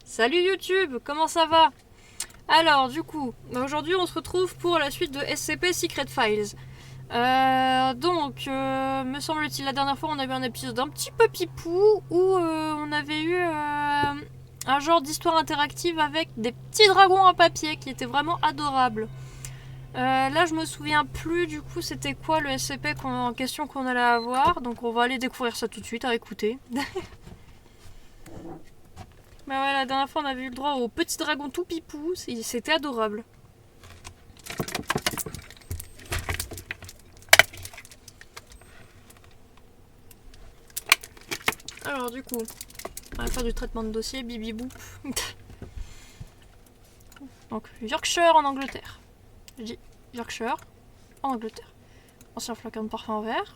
Salut YouTube, comment ça va? Alors du coup, aujourd'hui on se retrouve pour la suite de SCP Secret Files. Me semble-t-il, la dernière fois on avait un épisode un petit peu pipou où on avait eu un genre d'histoire interactive avec des petits dragons en papier qui étaient vraiment adorables. Là je me souviens plus du coup c'était quoi le SCP en question qu'on allait avoir, donc on va aller découvrir ça tout de suite à écouter. Bah ouais, la dernière fois on avait eu le droit au petit dragon tout pipou, c'était adorable. Alors du coup, on va faire du traitement de dossier, bibi boop. Donc Yorkshire en Angleterre. Je dis Yorkshire en Angleterre. Ancien flacon de parfum vert.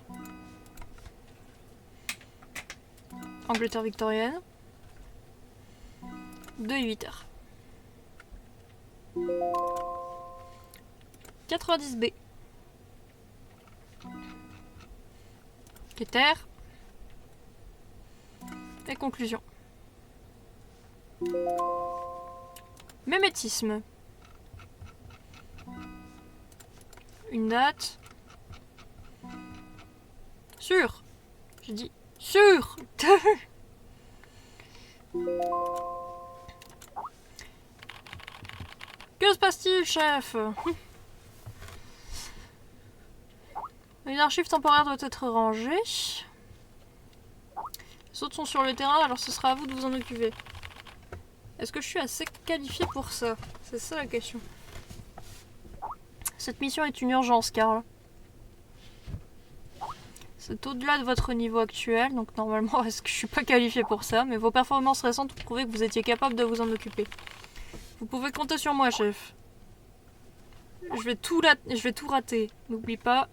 Angleterre victorienne. 2 et 8 heures. 90B. Keter. Et conclusion. Mémétisme. Une date. Sûr. J'ai dit sûr. Que se passe-t-il, chef? Une archive temporaire doit être rangée. Les autres sont sur le terrain, alors ce sera à vous de vous en occuper. Est-ce que je suis assez qualifié pour ça? C'est ça la question. Cette mission est une urgence, Carl. C'est au-delà de votre niveau actuel, donc normalement, est-ce que je suis pas qualifié pour ça? Mais vos performances récentes ont prouvé que vous étiez capable de vous en occuper. Vous pouvez compter sur moi, chef. Je vais tout rater. N'oublie pas.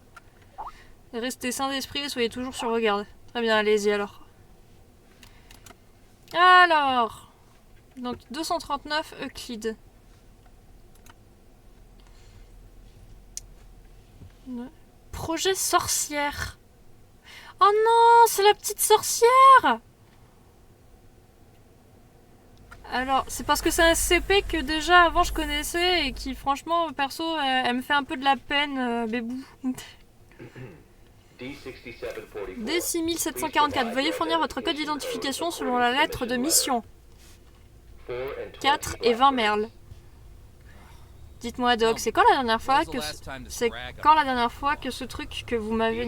Restez sain d'esprit et soyez toujours sur vos gardes. Très bien, allez-y alors. Alors. Donc 239 Euclide. Projet sorcière. Oh non, c'est la petite sorcière. Alors, c'est parce que c'est un SCP que déjà avant je connaissais et qui franchement, perso, elle me fait un peu de la peine, bébou. D6744, veuillez fournir votre code d'identification selon la lettre de mission. 4 et 20 merles. Dites-moi, Doc, c'est quand la dernière fois que ce truc que vous m'avez...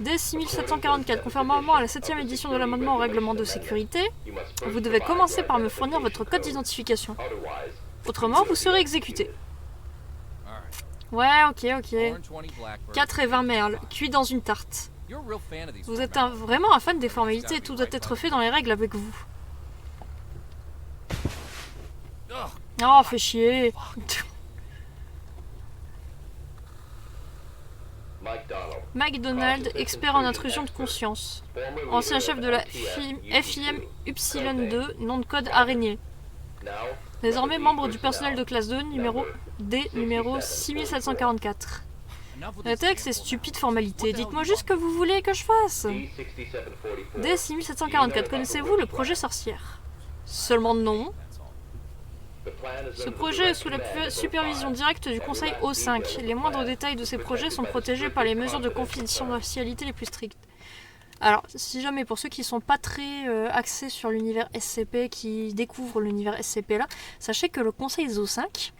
D6744, conformément à la 7ème édition de l'amendement au règlement de sécurité, vous devez commencer par me fournir votre code d'identification. Autrement, vous serez exécuté. Ouais, ok. 4 et 20 merles, cuits dans une tarte. Vous êtes vraiment un fan des formalités et tout doit être fait dans les règles avec vous. Oh, fait chier. McDonald, expert en intrusion de conscience. Ancien chef de la FIM Y2, nom de code araignée. Désormais membre du personnel de classe 2, numéro 6744. Arrêtez avec ces stupides formalités. Dites-moi juste ce que vous voulez que je fasse. D6744, connaissez-vous le projet sorcière? Seulement non. Ce projet est sous la supervision directe du Conseil O5. Les moindres détails de ces projets sont protégés par les mesures de confidentialité les plus strictes. Alors, si jamais pour ceux qui ne sont pas très axés sur l'univers SCP, qui découvrent l'univers SCP là, sachez que le Conseil O5,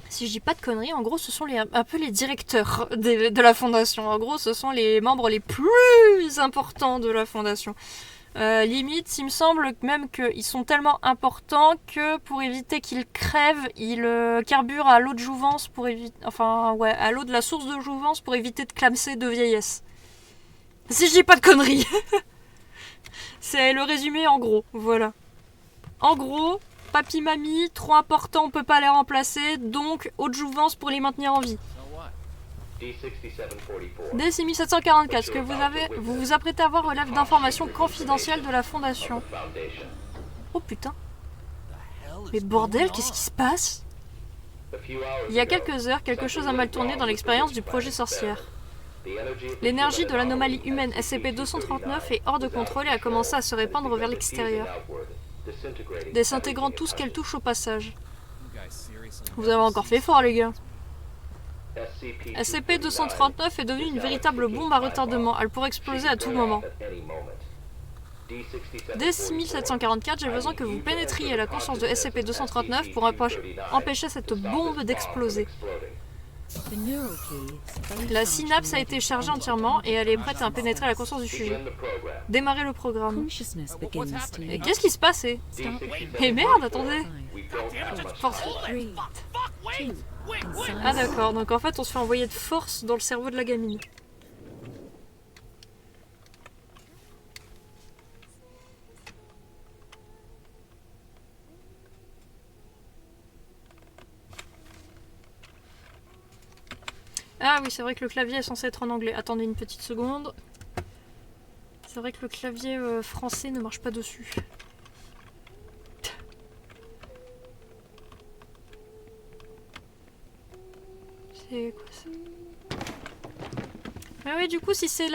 si je dis pas de conneries, en gros ce sont un peu les directeurs de la Fondation. En gros ce sont les membres les plus importants de la Fondation. Limite, il me semble même qu'ils sont tellement importants que pour éviter qu'ils crèvent, ils carburent à l'eau de jouvence pour éviter, à l'eau de la source de jouvence pour éviter de clamser de vieillesse. Si je dis pas de conneries. C'est le résumé en gros, voilà. En gros, papy mamie, trop important, on peut pas les remplacer, donc eau de jouvence pour les maintenir en vie. D6744, ce que vous vous apprêtez à voir relève d'informations confidentielles de la Fondation. Oh putain. Mais bordel, qu'est-ce qui se passe? Il y a quelques heures, quelque chose a mal tourné dans l'expérience du projet sorcière. L'énergie de l'anomalie humaine SCP-239 est hors de contrôle et a commencé à se répandre vers l'extérieur. désintégrant tout ce qu'elle touche au passage. Vous avez encore fait fort, les gars. SCP-239 est devenue une véritable bombe à retardement. Elle pourrait exploser à tout moment. D6744, j'ai besoin que vous pénétriez la conscience de SCP-239 pour empêcher cette bombe d'exploser. La synapse a été chargée entièrement et elle est prête à pénétrer la conscience du sujet. Démarrez le programme. Et qu'est-ce qui se passe? Eh merde, attendez. Ah d'accord, donc en fait on se fait envoyer de force dans le cerveau de la gamine. Ah oui, c'est vrai que le clavier est censé être en anglais. Attendez une petite seconde. C'est vrai que le clavier français ne marche pas dessus. C'est quoi ça? Ah oui, du coup, si c'est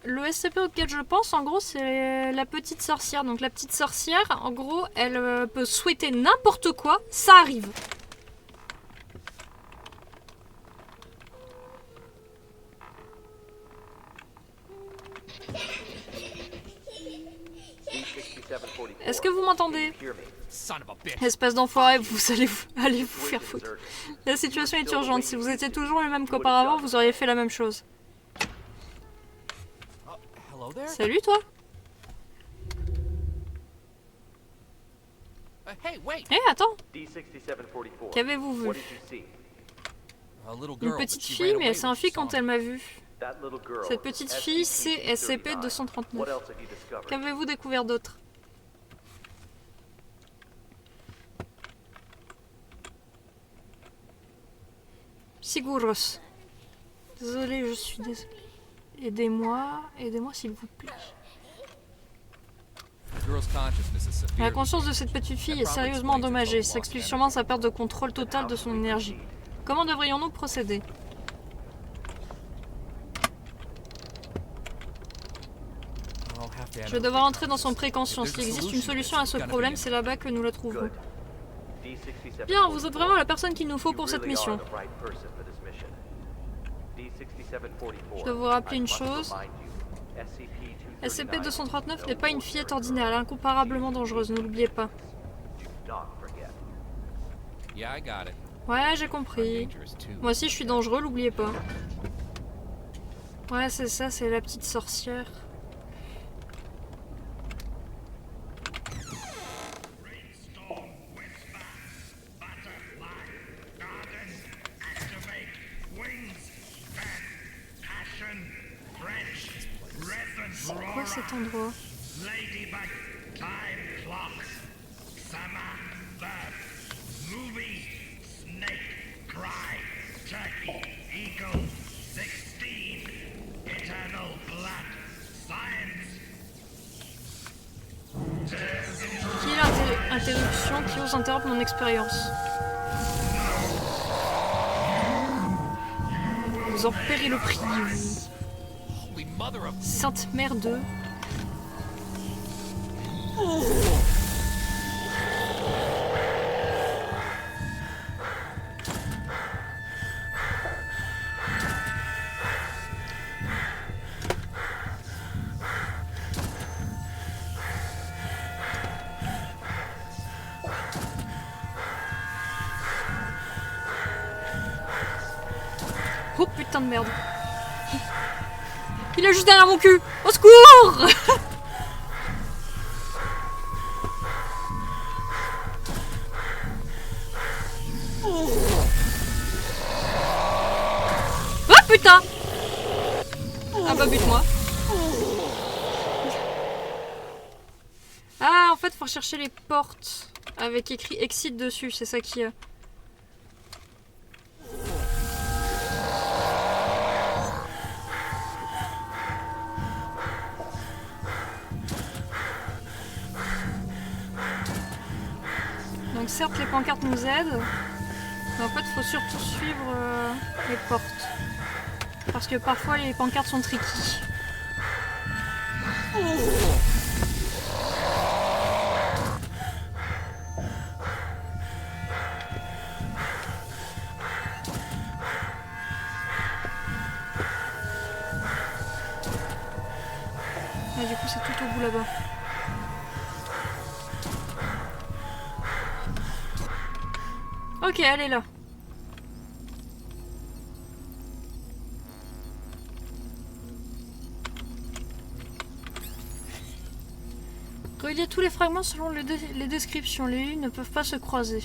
le SCP auquel je pense, en gros, c'est la petite sorcière. Donc la petite sorcière, en gros, elle peut souhaiter n'importe quoi, ça arrive. Est-ce que vous m'entendez? Espèce d'enfoiré, vous allez vous faire foutre. La situation est urgente. Si vous étiez toujours le même qu'auparavant, vous auriez fait la même chose. Salut toi. Hé, attends. Qu'avez-vous vu? Une petite fille, mais elle s'est enfuie quand elle m'a vu. Cette petite fille, c'est SCP-239. Qu'avez-vous découvert d'autre? Siguros. Désolée, je suis désolée. Aidez-moi s'il vous plaît. La conscience de cette petite fille est sérieusement endommagée. Ça explique sûrement sa perte de contrôle totale de son énergie. Comment devrions-nous procéder? Je vais devoir entrer dans son préconscient. S'il existe une solution à ce problème, c'est là-bas que nous la trouverons. Bien, vous êtes vraiment la personne qu'il nous faut pour cette mission. Je dois vous rappeler une chose. SCP-239 n'est pas une fillette ordinaire, elle est incomparablement dangereuse, ne l'oubliez pas. Ouais, j'ai compris. Moi aussi je suis dangereux, l'oubliez pas. Ouais, c'est ça, c'est la petite sorcière. C'est quoi cet endroit? Qui est l'interruption qui ose interrompre mon expérience? Vous en paierez le prix, vous. Sainte Mère de... Oh putain de merde. Il est juste derrière mon cul. Au secours. Ah putain. Ah bah bute-moi. Ah en fait faut chercher les portes avec écrit exit dessus, c'est ça qui... Donc certes les pancartes nous aident, mais en fait il faut surtout suivre les portes. Parce que parfois les pancartes sont tricky. mais du coup c'est tout au bout là-bas. Ok, elle est là. Relier tous les fragments selon les descriptions. Les lignes ne peuvent pas se croiser.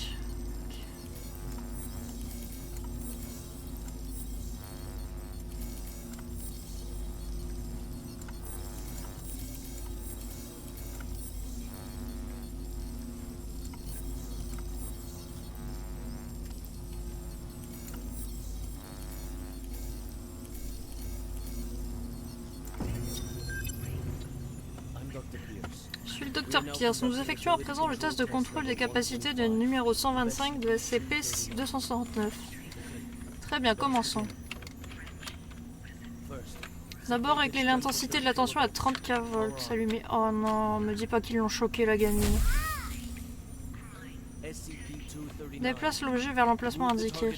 Je suis le Dr Pierce. Nous effectuons à présent le test de contrôle des capacités de numéro 125 de SCP-269. Très bien, commençons. D'abord régler l'intensité de la tension à 30 kV. Allumé. Oh non, me dis pas qu'ils l'ont choqué la gamine. Déplace l'objet vers l'emplacement indiqué.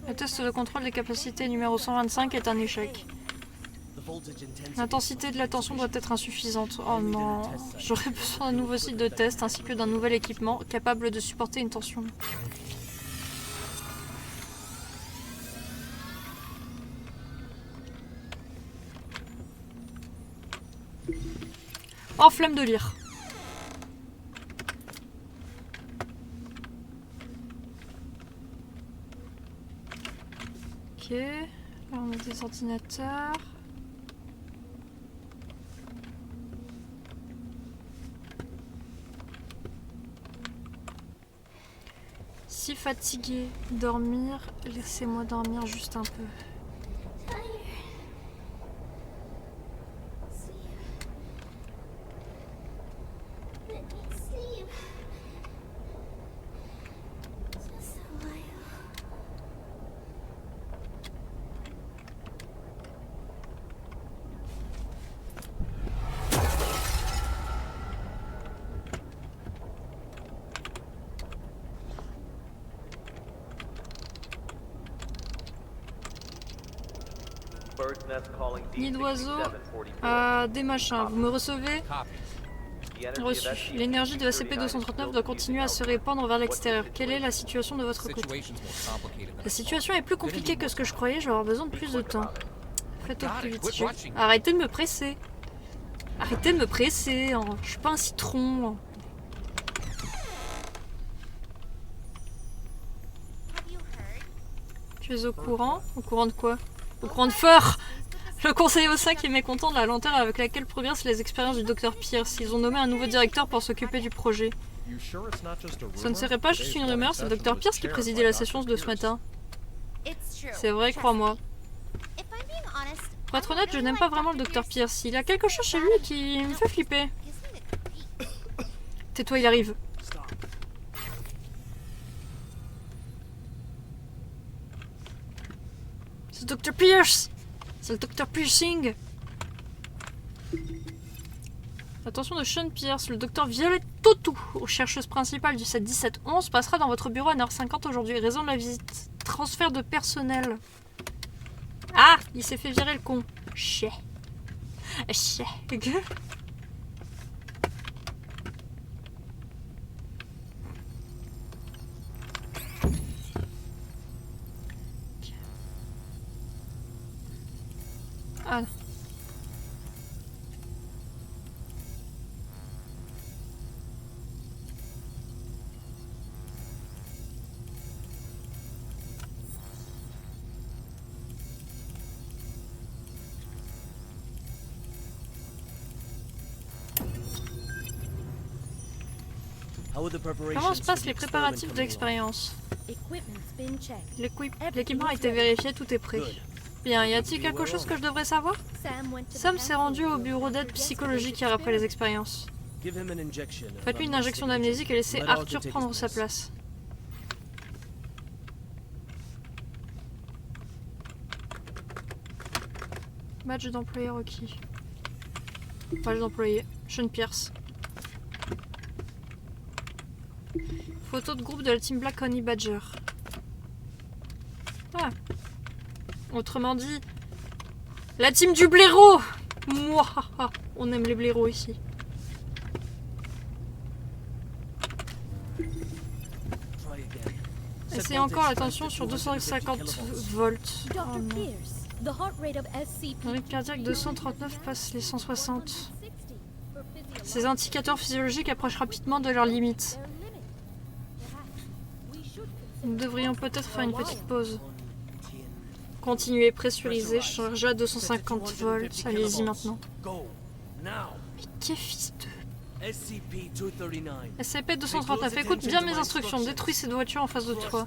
Le test de contrôle des capacités numéro 125 est un échec. L'intensité de la tension doit être insuffisante. Oh non, j'aurais besoin d'un nouveau site de test ainsi que d'un nouvel équipement capable de supporter une tension. Oh, flemme de lire. Ok, là on a des ordinateurs. Si fatigué, dormir, laissez-moi dormir juste un peu. Nid d'oiseau à des machins. Vous me recevez? Reçu. L'énergie de SCP-239 doit continuer à se répandre vers l'extérieur. Quelle est la situation de votre côté? La situation est plus compliquée que ce que je croyais. Je vais avoir besoin de plus de temps. Faites au plus vite. Arrêtez de me presser. Arrêtez de me presser. Je suis pas un citron. Tu es au courant? Au courant de quoi? Au courant de fort! Le conseil O5 est mécontent de la lenteur avec laquelle progressent les expériences du Dr Pierce. Ils ont nommé un nouveau directeur pour s'occuper du projet. Ce ne serait pas juste une rumeur, c'est le Dr Pierce qui présidait la session de ce matin. C'est vrai, crois-moi. Pour être honnête, je n'aime pas vraiment le Dr Pierce. Il y a quelque chose chez lui qui me fait flipper. Tais-toi, il arrive. C'est Dr Pierce! C'est le Dr Piercing! L'attention de Sean Pierce, le Dr Violette Totou, chercheuse principale du 7-17-11, passera dans votre bureau à 9h50 aujourd'hui. Raison de la visite. Transfert de personnel. Ah! Il s'est fait virer le con. Chais. Chais. Ah non. Comment se passent les préparatifs de l'expérience? L'équipement a été vérifié, tout est prêt. Bien, y a-t-il quelque chose que je devrais savoir? Sam s'est rendu au bureau d'aide psychologique hier après les expériences. Faites-lui une injection d'amnésique et laissez Arthur prendre sa place. Badge d'employé requis. Badge d'employé. Sean Pierce. Photo de groupe de la Team Black Honey Badger. Autrement dit, la team du blaireau. Mouah, on aime les blaireaux ici. Essayez encore la tension sur 250 volts. Oh non. Le rythme cardiaque 239 passe les 160. Ces indicateurs physiologiques approchent rapidement de leurs limites. Nous devrions peut-être faire une petite pause. Continuez, pressurisez, chargez à 250 volts. Allez-y maintenant. Mais quel fils de... SCP-239, écoute bien mes instructions. Détruis cette voiture en face de toi.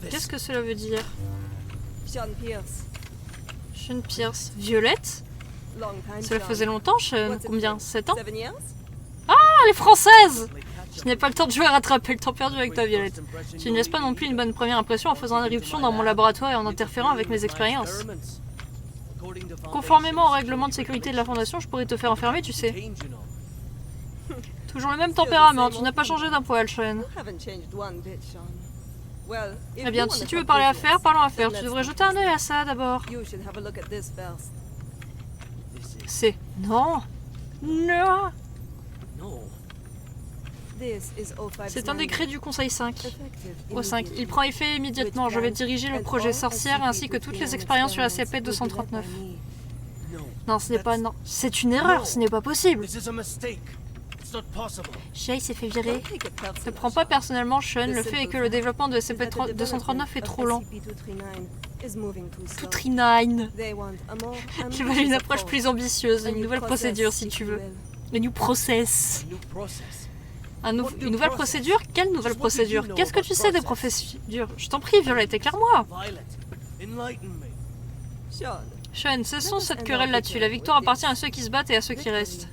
Qu'est-ce que cela veut dire? Sean Pierce. Sean Pierce. Violette? Cela faisait longtemps, Sean. Combien? 7 ans? Ah, elle est française! Je n'ai pas le temps de jouer à rattraper le temps perdu avec ta Violette. Tu ne laisses pas non plus une bonne première impression en faisant irruption dans mon laboratoire et en interférant avec mes expériences. Conformément au règlement de sécurité de la Fondation, je pourrais te faire enfermer, tu sais. Toujours le même tempérament, tu n'as pas changé d'un poil, Sean. Eh bien, si tu veux parler affaires, parlons affaires. Tu devrais jeter un œil à ça d'abord. C'est... Non. Non. C'est un décret du Conseil 5. Au 5. Il prend effet immédiatement. Je vais diriger le projet sorcière ainsi que toutes les expériences sur SCP-239. Non, ce n'est pas... Non. C'est une erreur, ce n'est pas possible. Shay s'est fait virer. Ne prends pas personnellement, Sean. Le fait est que le développement de SCP-239 est trop lent. 239. Je veux une approche plus ambitieuse, une nouvelle procédure si tu veux. Le new process. Une nouvelle procédure? Quelle nouvelle procédure? Qu'est-ce que tu sais des procédures? Je t'en prie, Violette, éclaire-moi. Sean, cessons cette querelle là-dessus. La victoire appartient à ceux qui se battent et à ceux qui restent.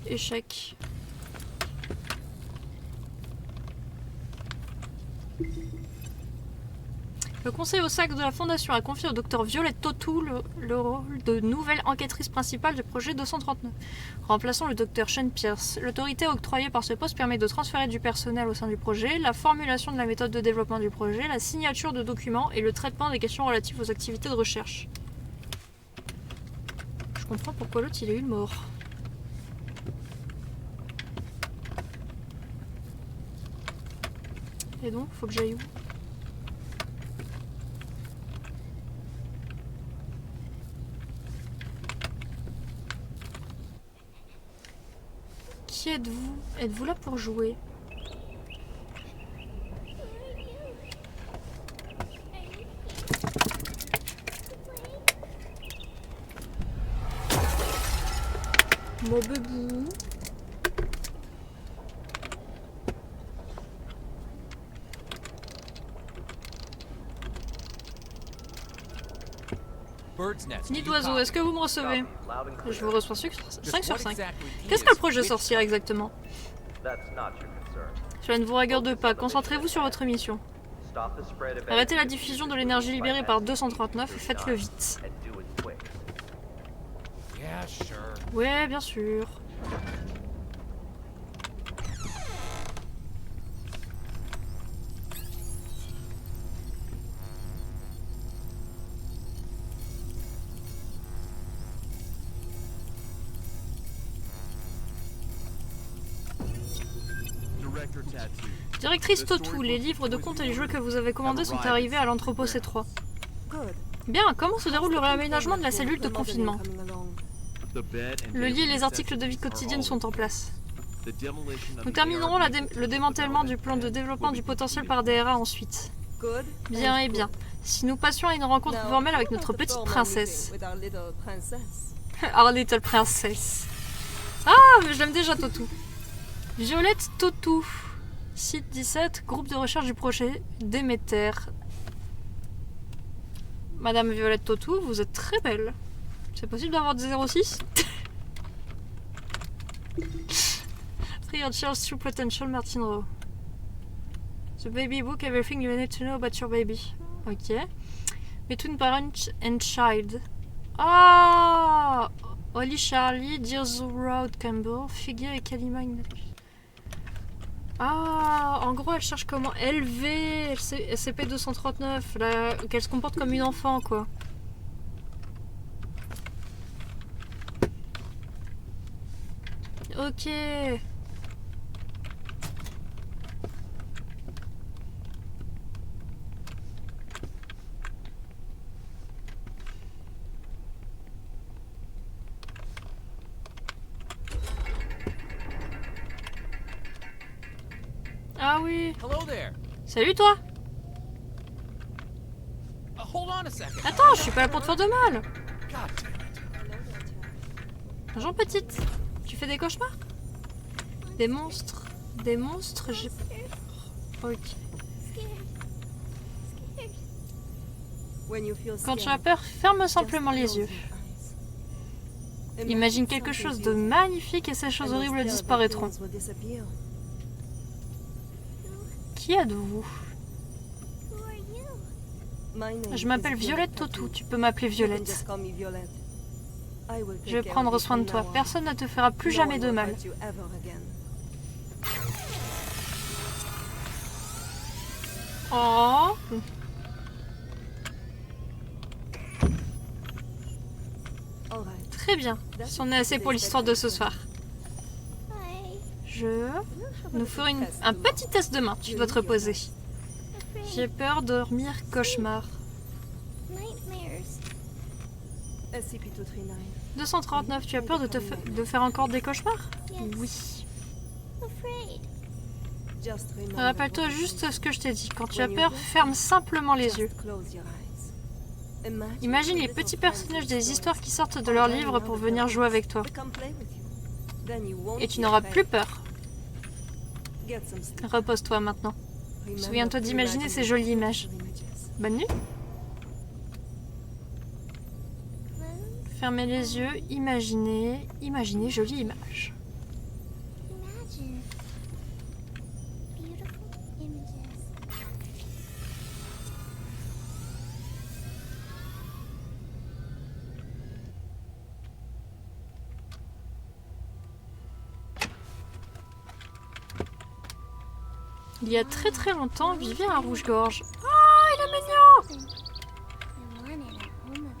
Échec. Le conseil au sac de la Fondation a confié au docteur Violette Totou le rôle de nouvelle enquêtrice principale du projet 239. Remplaçant le docteur Sean Pierce. L'autorité octroyée par ce poste permet de transférer du personnel au sein du projet, la formulation de la méthode de développement du projet, la signature de documents et le traitement des questions relatives aux activités de recherche. Je comprends pourquoi l'autre il a eu le mort. Et donc, faut que j'aille où? Qui êtes-vous? Êtes-vous là pour jouer? Mon bebou. Nid d'oiseau, est-ce que vous me recevez? Je vous reçois 5 sur 5. Qu'est-ce que le projet sorcière exactement? Cela ne vous regarde pas, concentrez-vous sur votre mission. Arrêtez la diffusion de l'énergie libérée par 239 et faites-le vite. Ouais, bien sûr. Directrice Totou, les livres de contes et les jeux que vous avez commandés sont arrivés à l'entrepôt C3. Bien, comment se déroule le réaménagement de la cellule de confinement? Le lit et les articles de vie quotidienne sont en place. Nous terminerons le démantèlement du plan de développement du potentiel par DRA ensuite. Bien et bien. Si nous passions à une rencontre formelle avec notre petite princesse. Our little princess. Ah, mais je l'aime déjà, Totou. Violette Totou. Site 17, groupe de recherche du projet Déméter. Madame Violette Totou, vous êtes très belle. C'est possible d'avoir des 06? 3 Charles True Potential Martin Rowe. The baby book, everything you need to know about your baby. Ok. Between parent and child. Ah, Holly Charlie, Dears Road Campbell, Figure et Kalima. Ah, en gros, elle cherche comment élever SCP-239, qu'elle se comporte comme une enfant, quoi. Ok. Ah oui. Salut toi. Attends, je suis pas là pour te faire de mal. Bonjour petite. Tu fais des cauchemars? Des monstres. Des monstres, j'ai... Ok. Quand tu as peur, ferme simplement les yeux. Imagine quelque chose de magnifique et ces choses horribles disparaîtront. Qui êtes-vous? Je m'appelle Violette Totou, tu peux m'appeler Violette. Je vais prendre soin de toi, personne ne te fera plus jamais de mal. Oh. Très bien, c'en est assez pour l'histoire de ce soir. Nous ferons un petit test demain, tu dois te reposer. J'ai peur, dormir, cauchemar. 239, tu as peur de faire encore des cauchemars? Oui. Rappelle-toi juste ce que je t'ai dit. Quand tu as peur, ferme simplement les yeux. Imagine les petits personnages des histoires qui sortent de leurs livres pour venir jouer avec toi. Et tu n'auras plus peur. Repose-toi maintenant. Souviens-toi d'imaginer ces jolies images. Bonne nuit. Fermez les yeux, imaginez jolies images. Il y a très très longtemps vivait un rouge-gorge. Oh, il est mignon!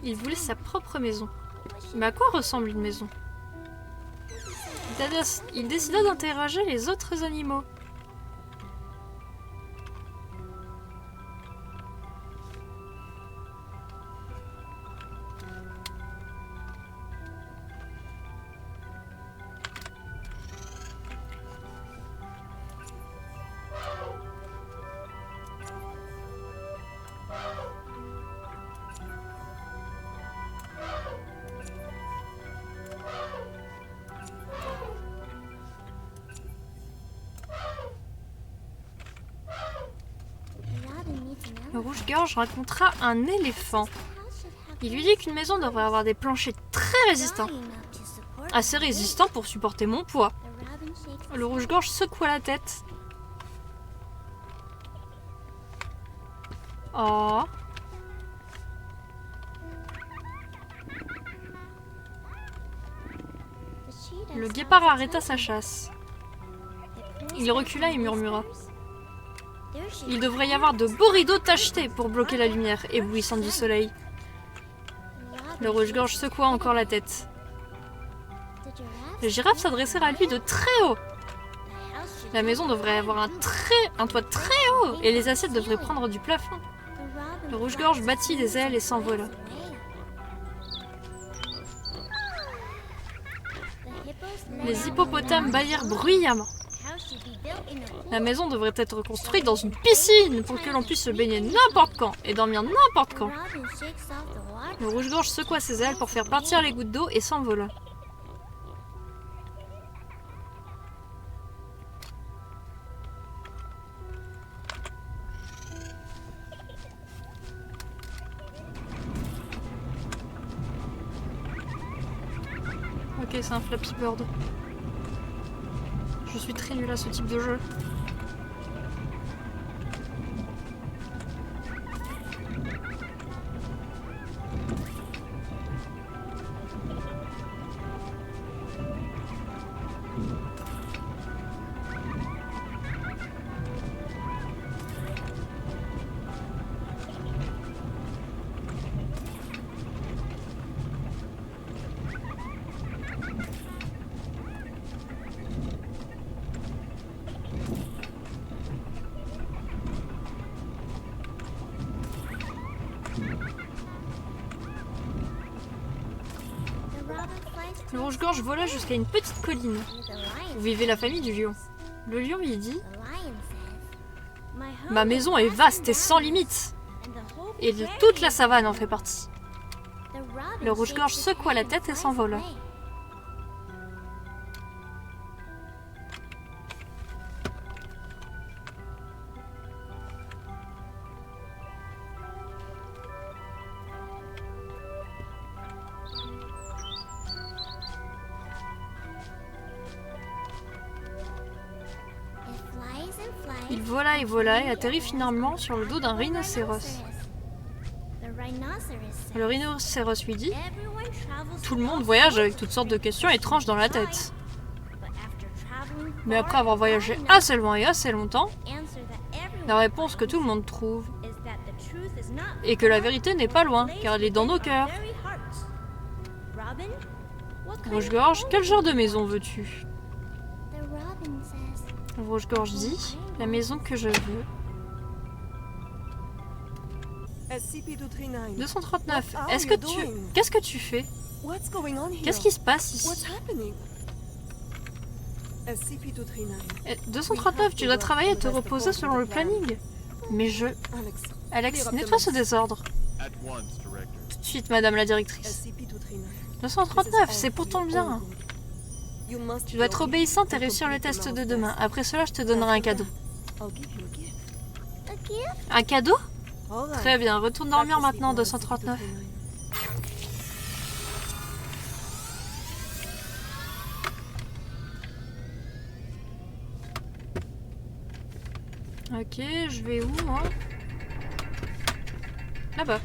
Il voulait sa propre maison. Mais à quoi ressemble une maison? Il décida d'interroger les autres animaux. Le rouge-gorge rencontra un éléphant. Il lui dit qu'une maison devrait avoir des planchers très résistants. Assez résistants pour supporter mon poids. Le rouge-gorge secoua la tête. Oh. Le guépard arrêta sa chasse. Il recula et murmura. Il devrait y avoir de beaux rideaux tachetés pour bloquer la lumière éblouissante du soleil. Le rouge-gorge secoua encore la tête. Les girafes s'adressèrent à lui de très haut. La maison devrait avoir un toit très haut et les assiettes devraient prendre du plafond. Le rouge-gorge battit des ailes et s'envola. Les hippopotames bâillèrent bruyamment. La maison devrait être construite dans une piscine pour que l'on puisse se baigner n'importe quand et dormir n'importe quand. Le rouge-gorge secoua ses ailes pour faire partir les gouttes d'eau et s'envola. Ok, c'est un Flappy Bird. Je suis très nulle à ce type de jeu. Le rouge-gorge vola jusqu'à une petite colline où vivait la famille du lion. Le lion lui dit « Ma maison est vaste et sans limite, et toute la savane en fait partie. » Le rouge-gorge secoua la tête et s'envola. Il vola et atterrit finalement sur le dos d'un rhinocéros. Le rhinocéros lui dit « Tout le monde voyage avec toutes sortes de questions étranges dans la tête. Mais après avoir voyagé assez loin et assez longtemps, la réponse que tout le monde trouve est que la vérité n'est pas loin, car elle est dans nos cœurs. Rouge-gorge, quel genre de maison veux-tu » Rouge-gorge dit « La maison que je veux. » 239. Qu'est-ce que tu fais? Qu'est-ce qui se passe ici? 239, tu dois travailler et te reposer selon le planning. Mais Alex, nettoie ce désordre. Tout de suite, madame la directrice. 239, c'est pour ton bien. Tu dois être obéissante et réussir le test de demain. Après cela, je te donnerai un cadeau. Un cadeau? Très bien, retourne dormir maintenant, 239. Ok, je vais où, moi? Là-bas.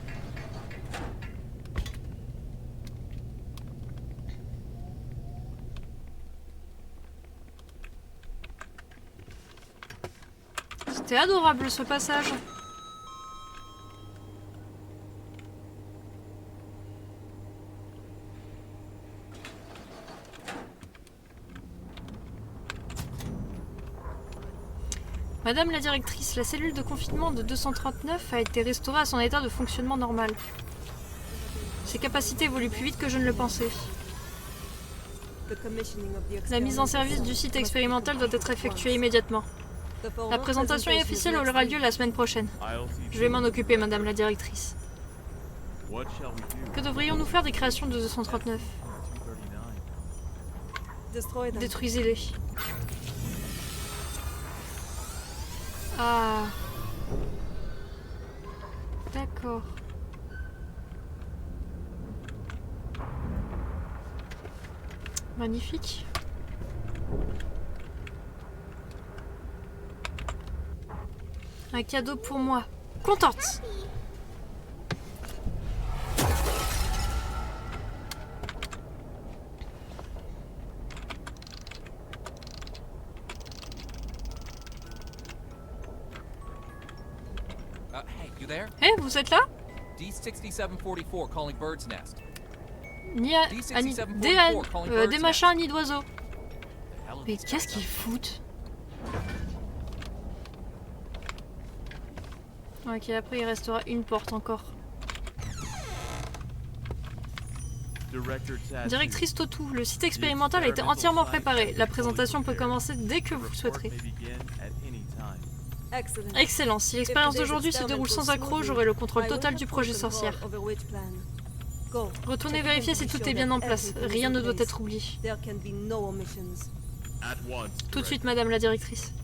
C'était adorable ce passage. Madame la directrice, la cellule de confinement de 239 a été restaurée à son état de fonctionnement normal. Ses capacités évoluent plus vite que je ne le pensais. La mise en service du site expérimental doit être effectuée immédiatement. La présentation officielle aura lieu la semaine prochaine. Je vais m'en occuper, madame la directrice. Que devrions-nous faire des créations de 239? Détruisez-les. Ah. D'accord. Magnifique. Un cadeau pour moi. Contente. Hey, vous êtes là? D6744 calling Bird's Nest. Des machins, nid d'oiseaux. Mais qu'est-ce qu'ils foutent? Ok, après il restera une porte encore. Directrice Totu, le site expérimental a été entièrement préparé. La présentation peut commencer dès que vous le souhaiterez. Excellent. Si l'expérience d'aujourd'hui se déroule sans accroc, j'aurai le contrôle total du projet sorcière. Retournez vérifier si tout est bien en place. Rien ne doit être oublié. Tout de suite, madame la directrice.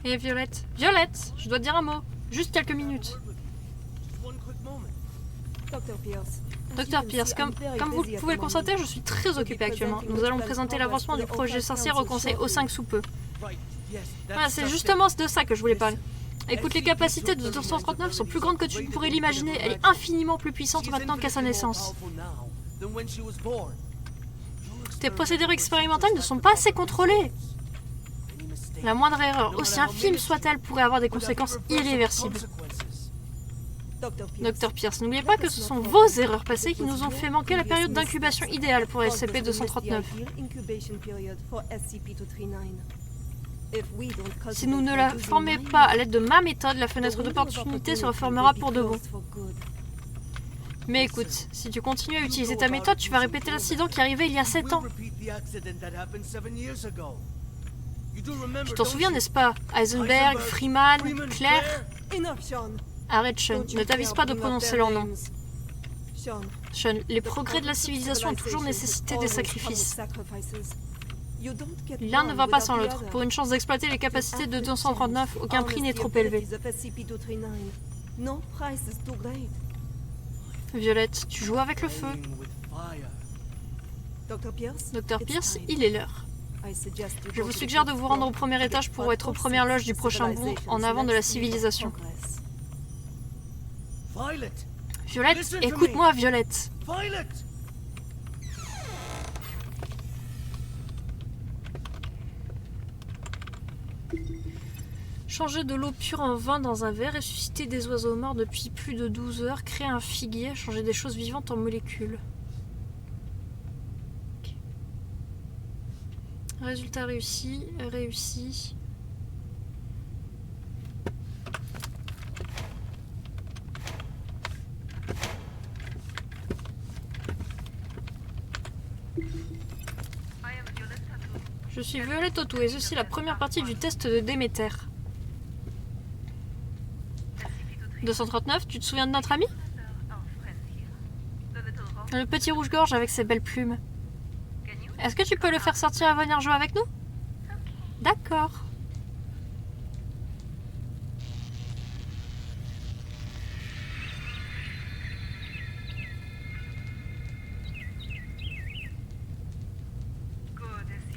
Et Violette. Violette, je dois te dire un mot. Juste quelques minutes. Dr. Pierce. Docteur Pierce, comme vous pouvez le constater, je suis très occupé actuellement. Nous allons présenter l'avancement du projet sorcière au Conseil O5 sous peu. Voilà, c'est justement de ça que je voulais parler. Écoute, les capacités de 239 sont plus grandes que tu ne pourrais l'imaginer. Elle est infiniment plus puissante maintenant qu'à sa naissance. Tes procédures expérimentales ne sont pas assez contrôlées. La moindre erreur, aussi infime soit-elle, pourrait avoir des conséquences irréversibles. Docteur Pierce, n'oubliez pas que ce sont vos erreurs passées qui nous ont fait manquer la période d'incubation idéale pour SCP-239. Si nous ne la formons pas à l'aide de ma méthode, la fenêtre d'opportunité se refermera pour de bon. Mais écoute, si tu continues à utiliser ta méthode, tu vas répéter l'incident qui est arrivé il y a 7 ans. Tu t'en souviens, n'est-ce pas? Heisenberg, Freeman, Claire... Arrête, Sean. Ne t'avise pas de prononcer leur nom. Sean, les progrès de la civilisation ont toujours nécessité des sacrifices. L'un ne va pas sans l'autre. Pour une chance d'exploiter les capacités de 239, aucun prix n'est trop élevé. Violette, tu joues avec le feu. Docteur Pierce, il est l'heure. Je vous suggère de vous rendre au premier étage pour être aux premières loges du prochain bond en avant de la civilisation. Violette, écoute-moi, Violette. Changer de l'eau pure en vin dans un verre, ressusciter des oiseaux morts depuis plus de 12 heures, créer un figuier, changer des choses vivantes en molécules. Okay. Résultat réussi, réussi. Je suis Violette Autou et ceci est la première partie du test de Déméter. 239, tu te souviens de notre ami? Le petit rouge-gorge avec ses belles plumes. Est-ce que tu peux le faire sortir et venir jouer avec nous? D'accord.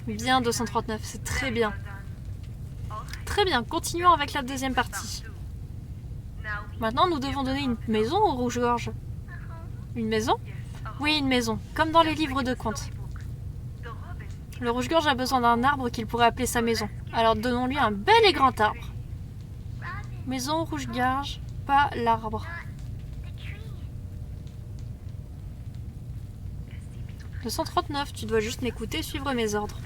Bien, 239, c'est très bien. Très bien, continuons avec la deuxième partie. Maintenant, nous devons donner une maison au rouge-gorge. Une maison? Oui, une maison, comme dans les livres de contes. Le rouge-gorge a besoin d'un arbre qu'il pourrait appeler sa maison. Alors donnons-lui un bel et grand arbre. Maison au rouge-gorge, pas l'arbre. 239, tu dois juste m'écouter et suivre mes ordres.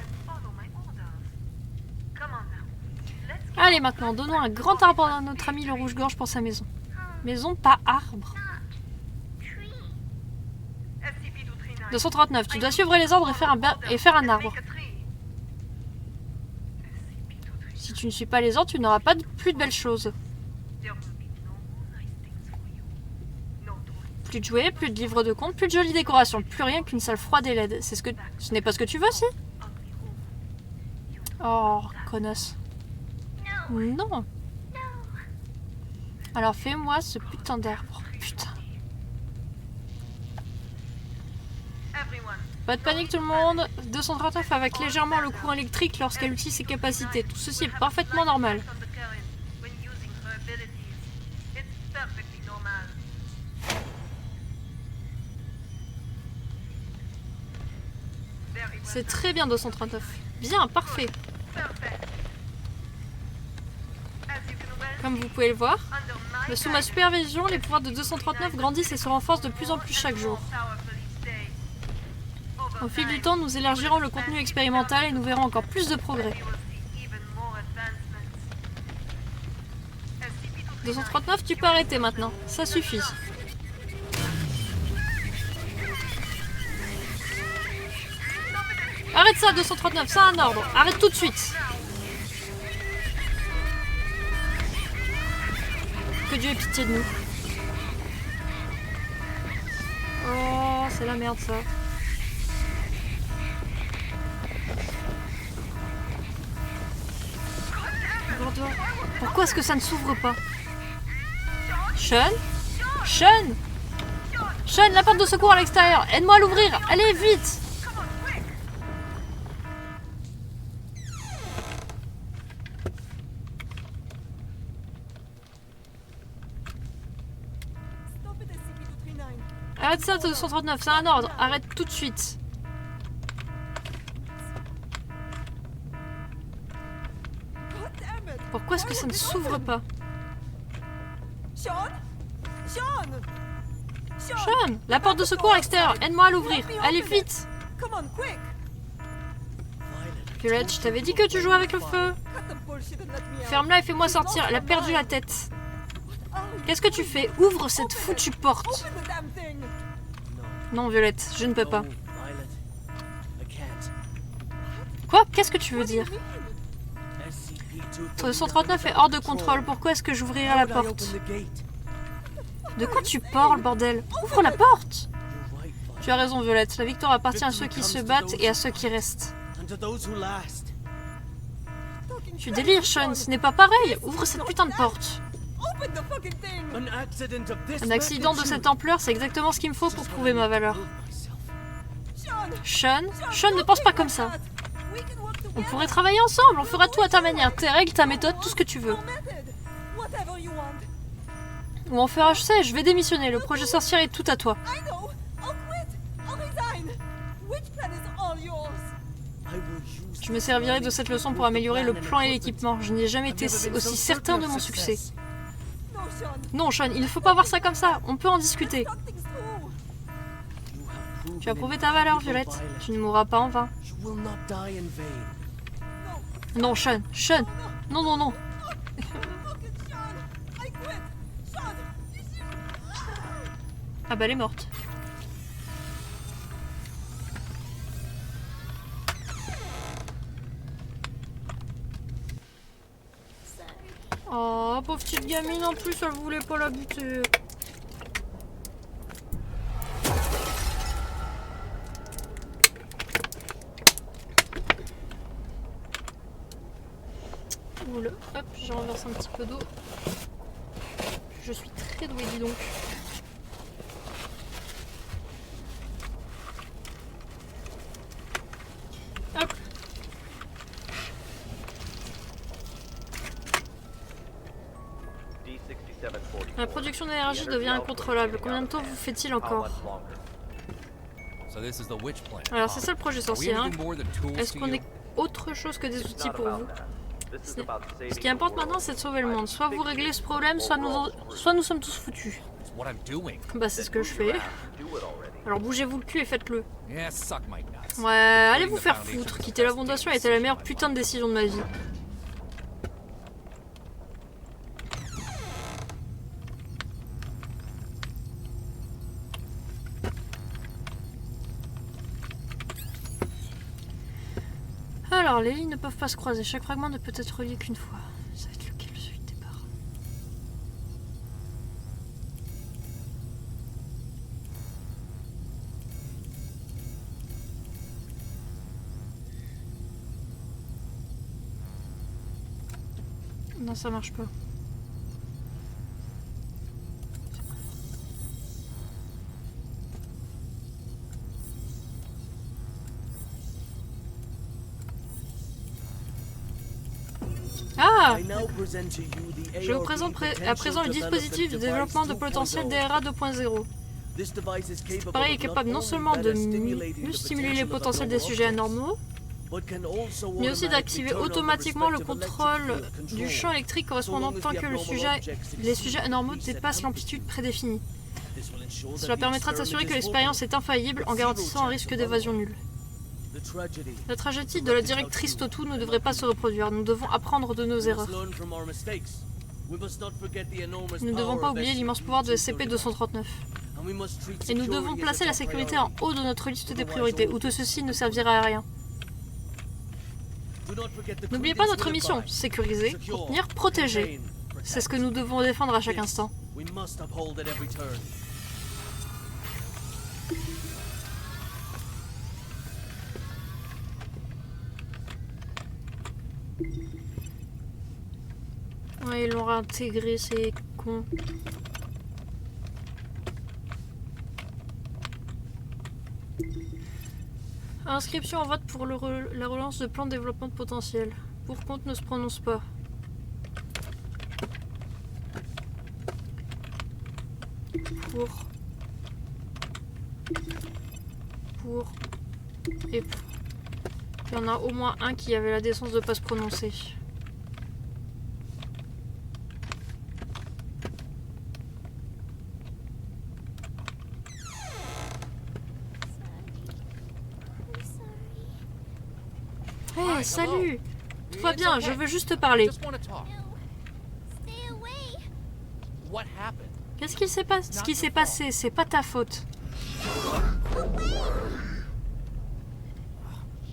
Allez, maintenant, donnons un grand arbre à notre ami le rouge-gorge pour sa maison. Maison, pas arbre. 239, tu dois suivre les ordres et faire un arbre. Si tu ne suis pas les ordres, tu n'auras pas plus de belles choses. Plus de jouets, plus de livres de comptes, plus de jolies décorations, plus rien qu'une salle froide et laide. Ce n'est pas ce que tu veux, si? Oh, connasse. Non. Alors fais-moi ce putain d'arbre. Putain. Pas de panique tout le monde. 239 avec légèrement le courant électrique lorsqu'elle utilise ses capacités. Tout ceci est parfaitement normal. C'est très bien 239. Bien, parfait. Comme vous pouvez le voir, sous ma supervision, les pouvoirs de 239 grandissent et se renforcent de plus en plus chaque jour. Au fil du temps, nous élargirons le contenu expérimental et nous verrons encore plus de progrès. 239, tu peux arrêter maintenant. Ça suffit. Arrête ça, 239, c'est un ordre. Arrête tout de suite. Que Dieu ait pitié de nous. Oh, c'est la merde ça. Pourquoi est-ce que ça ne s'ouvre pas? Sean? Sean? Sean, la porte de secours à l'extérieur. Aide-moi à l'ouvrir. Allez, vite. Stop it, SCP-239. Arrête ça, 239, c'est un ordre. Arrête tout de suite. God damn it! Pourquoi est-ce que ça ne s'ouvre pas? Sean? Sean? Sean, la porte de secours à l'extérieur. Aide-moi à l'ouvrir. Allez, vite. Come on, quick! Violette, je t'avais dit que tu jouais avec le feu. Cut the bullshit and let me out. Ferme-la et fais-moi sortir. Elle a perdu la tête. Qu'est-ce que tu fais? Ouvre cette foutue porte. Open the damn thing! Non, Violette, je ne peux pas. Quoi? Qu'est-ce que tu veux dire? 139 est hors de contrôle. Pourquoi est-ce que j'ouvrirai la porte? De quoi tu parles, bordel? Ouvre la porte! Tu as raison, Violette. La victoire appartient à ceux qui se battent et à ceux qui restent. Tu délires, Sean. Ce n'est pas pareil. Ouvre cette putain de porte. Open the fucking thing! Un accident de cette ampleur, c'est exactement ce qu'il me faut pour prouver ma valeur. Sean! Sean, ne pense pas comme ça. We can work On together. pourrait travailler ensemble. On fera tout à ta manière. Tes règles, ta méthode, tout ce que tu veux. No method. Whatever you want. Ou on fera, je sais, je vais démissionner. Le projet sorcière est tout à toi. I know. I'll quit. I'll resign. Which plan is all yours? Je me servirai de cette leçon pour améliorer le plan et l'équipement. Je n'ai jamais été aussi certain de mon succès. No, Sean. Non, Sean, il ne faut pas voir ça comme ça. On peut en discuter. Something's true. Tu as prouvé ta valeur, Violette. Tu ne mourras pas en vain. Non, Sean, Sean. Non, non, non. Fucking Sean. I quit. Sean. Ah bah, elle est morte. Oh, pauvre petite gamine, en plus, elle voulait pas la buter. Oula, hop, je renverse un petit peu d'eau. Je suis très douée, dis donc. Hop. La production d'énergie devient incontrôlable. Combien de temps vous fait-il encore? So this is the witch plan. Alors c'est ça le projet Are we sorcier, hein? anything more than tools Est-ce to qu'on you? est autre chose que des outils pour vous? Ce qui importe maintenant, c'est de sauver le monde. Soit vous réglez ce problème, soit nous sommes tous foutus. It's what I'm doing. Bah c'est ce que je fais. Alors bougez-vous le cul et faites-le. Yeah, suck my nuts. Ouais, allez vous faire foutre. Quitter la fondation a été la meilleure putain de décision de ma vie. Alors, les lignes ne peuvent pas se croiser. Chaque fragment ne peut être relié qu'une fois. Ça va être lequel, celui de départ? Non, ça marche pas. Ah! Je vous présente à présent le dispositif de développement de potentiel DRA 2.0. Cet appareil est capable non seulement de mieux stimuler les potentiels des sujets anormaux, mais aussi d'activer automatiquement le contrôle du champ électrique correspondant tant que les sujets anormaux dépassent l'amplitude prédéfinie. Cela permettra de s'assurer que l'expérience est infaillible en garantissant un risque d'évasion nul. La tragédie de la directrice Totu ne devrait pas se reproduire. Nous devons apprendre de nos erreurs. Nous ne devons pas oublier l'immense pouvoir de SCP-239. Et nous devons placer la sécurité en haut de notre liste des priorités, où tout ceci ne servira à rien. N'oubliez pas notre mission, sécuriser, contenir, protéger. C'est ce que nous devons défendre à chaque instant. Ouais, ils l'ont réintégré, c'est con. Inscription en vote pour la relance de plan de développement de potentiel. Pour compte ne se prononce pas. Pour et pour. Il y en a au moins un qui avait la décence de ne pas se prononcer. Hey, salut! Tout va bien, je veux juste te parler. Just want to talk. Stay away. What happened? Qu'est-ce qui s'est passé? Ce qui s'est passé, c'est pas ta faute.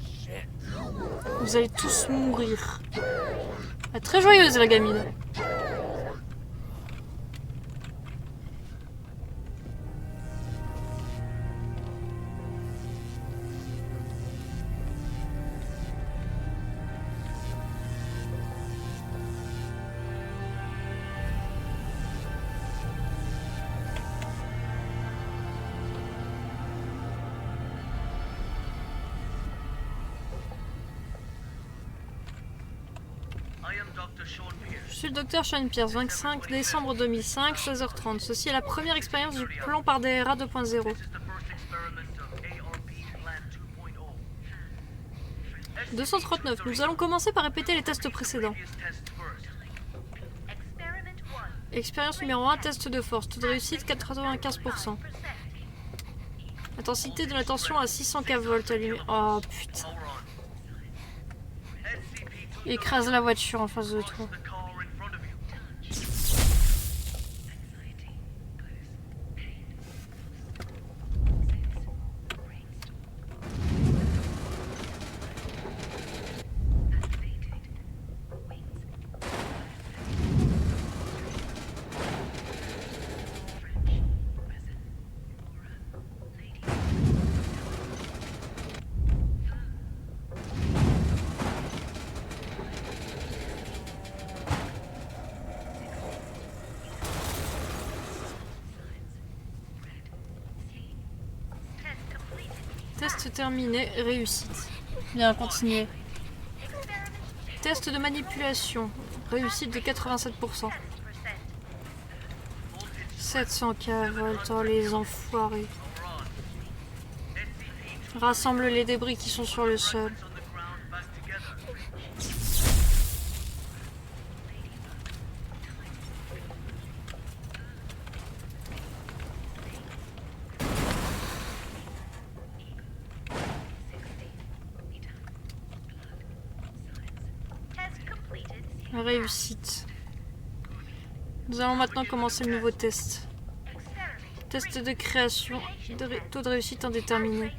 Shit. Vous allez tous mourir. Ah, très joyeuse la gamine. Je suis le docteur Sean Pierce, 25 décembre 2005, 16h30. Ceci est la première expérience du plan par DRA 2.0. 239. Nous allons commencer par répéter les tests précédents. Expérience numéro 1, test de force. Taux de réussite 95%. Intensité de la tension à 600 kV allumée. Oh putain. Écrase la voiture en face de toi. Test terminé, réussite. Bien, continuez. Test de manipulation, réussite de 87%. 700 kV, oh les enfoirés. Rassemble les débris qui sont sur le sol. Réussite. Nous allons maintenant commencer le nouveau test. Test de création, taux de réussite indéterminé.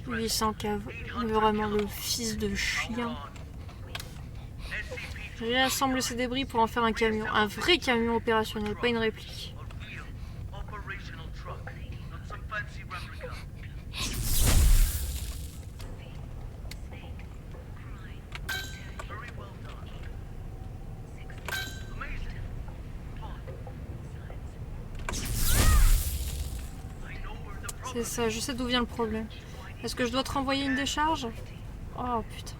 800 kV. Vraiment le fils de chien. Réassemble ces débris pour en faire un camion. Un vrai camion opérationnel, pas une réplique. C'est ça, je sais d'où vient le problème. Est-ce que je dois te renvoyer une décharge? Oh putain.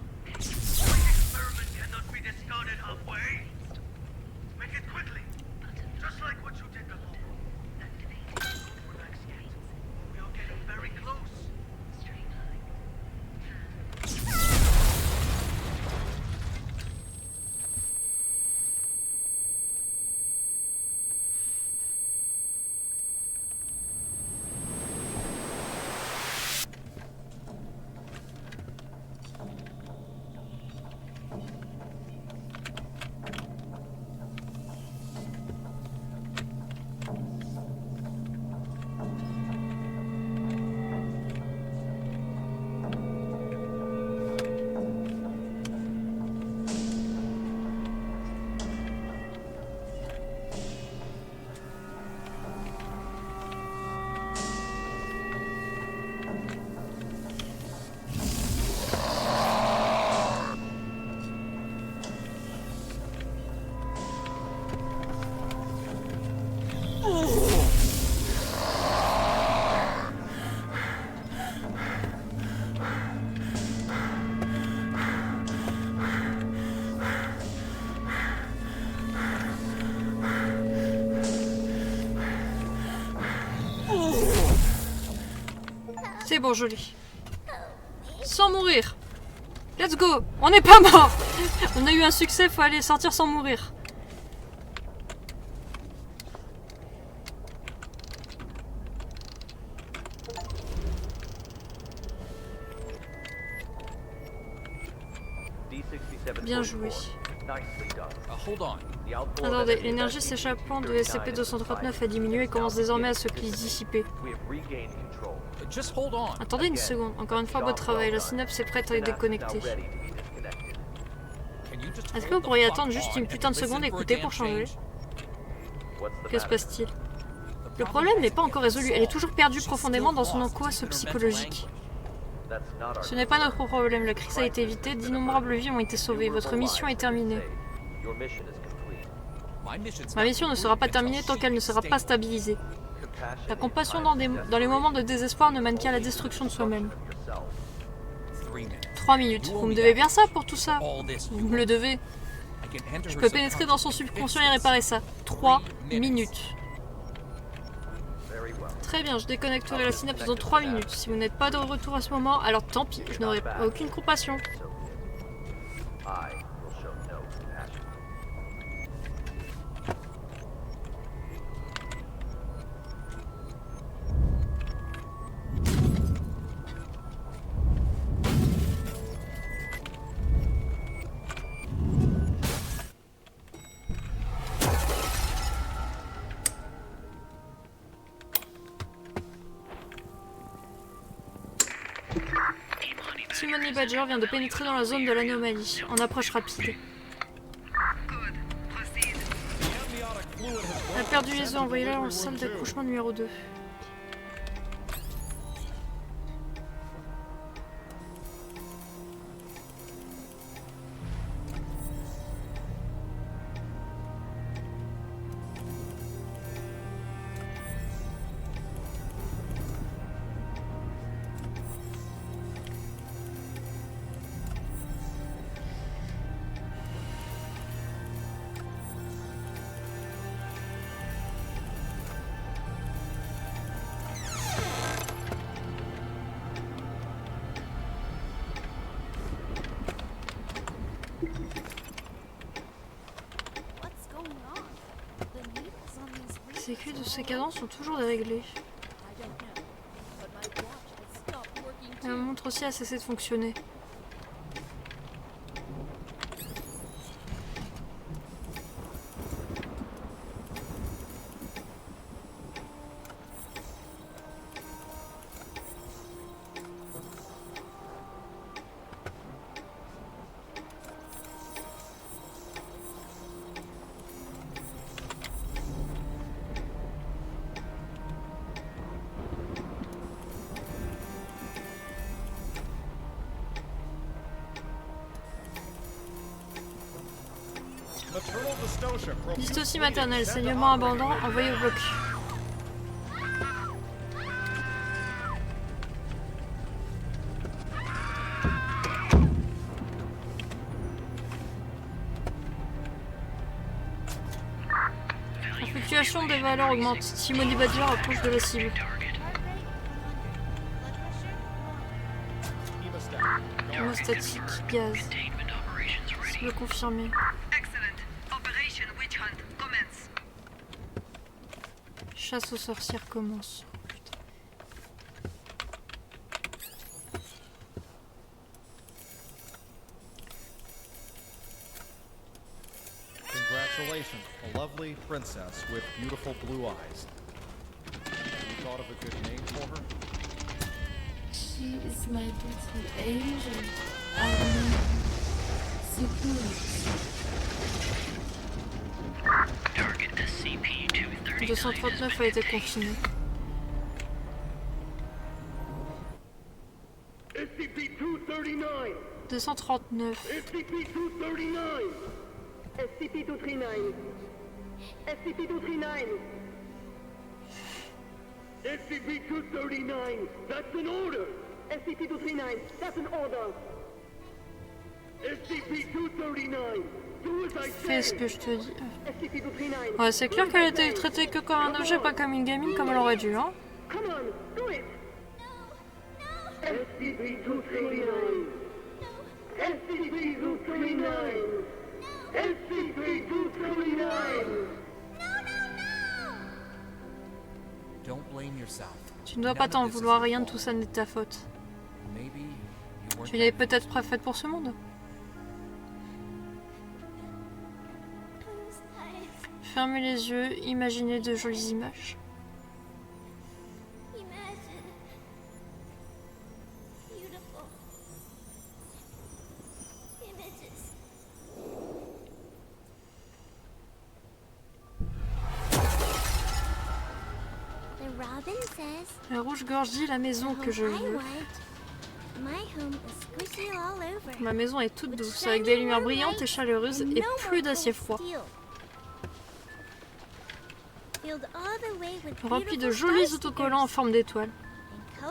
C'est bon, joli. Sans mourir. Let's go. On n'est pas mort. On a eu un succès, faut aller sortir sans mourir. Bien joué. Hold on. Attendez, l'énergie s'échappant de SCP-239 a diminué et commence désormais à se dissiper. Just hold on. Attendez une seconde, encore une fois, beau travail, la synapse est prête à être déconnectée. Can you just Est-ce que vous pourriez attendre juste une putain de seconde et écouter pour changer? Que se passe-t-il? Le problème n'est pas encore résolu, elle est toujours perdue profondément dans son angoisse psychologique. Ce n'est pas notre problème, la crise a été évitée, d'innombrables vies ont été sauvées, votre mission est terminée. Ma mission ne sera pas terminée tant qu'elle ne sera pas stabilisée. La compassion dans les moments de désespoir ne mène qu'à la destruction de soi-même. 3 minutes. Vous me devez bien ça pour tout ça. Vous me le devez. Je peux pénétrer dans son subconscient et réparer ça. 3 minutes. Très bien, je déconnecterai la synapse dans 3 minutes. Si vous n'êtes pas de retour à ce moment, alors tant pis, je n'aurai aucune compassion. Simone Badger vient de pénétrer dans la zone de l'anomalie, en approche rapide. Elle a perdu les œufs, envoyez-la dans la salle d'accouchement numéro 2. Les aiguilles de ces cadences sont toujours déréglées. La montre aussi a cessé de fonctionner. Dystocie maternelle, saignement abondant, envoyé au bloc. La fluctuation des valeurs augmente. Simone Badger approche de la cible. Hémostatique, gaz. Cible confirmée. Chasse aux sorcières commence. Congratulations, a lovely princess with beautiful blue eyes. You thought of a good name for her? She is my little angel. I mean, Target SCP-239. 239 a été confiné. SCP-239! 239. SCP-239! SCP-239! SCP-239! SCP-239! That's an order! SCP-239! That's an order! SCP-239! Do as I say! Fais ce que je te dis. SCP-239! Ouais, c'est clair qu'elle a été traitée que comme un objet, pas comme une gamine comme elle aurait dû, hein. Come on, do it! SCP-239. SCP-239. SCP-239. Don't blame yourself. Tu ne dois pas t'en vouloir, rien de tout ça n'est de ta faute. Maybe you weren't Tu n'es peut-être pas faite pour ce monde. Fermez les yeux, imaginez de jolies images. Imagine beautiful images. The robin says, La rouge-gorge dit la maison que je veux. my home is squishy all over. Ma maison est toute douce, avec des lumières brillantes et chaleureuses et plus d'acier froid. Rempli de jolis autocollants en forme d'étoiles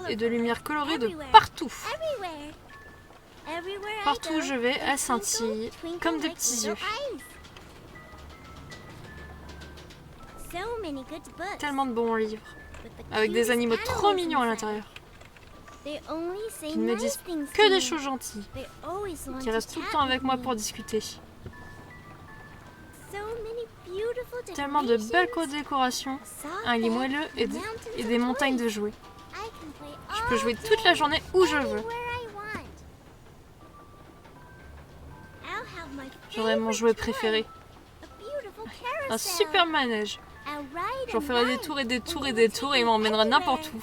et de lumières colorées de partout. Partout où je vais, elles scintillent comme des petits yeux. Tellement de bons livres, avec des animaux trop mignons à l'intérieur, qui ne me disent que des choses gentilles, qui restent tout le temps avec moi pour discuter. Tellement de belles décorations, un lit moelleux et des montagnes de jouets. Je peux jouer toute la journée où je veux. J'aurai mon jouet préféré, un super manège. J'en ferai des tours et des tours et des tours et il m'emmènera n'importe où.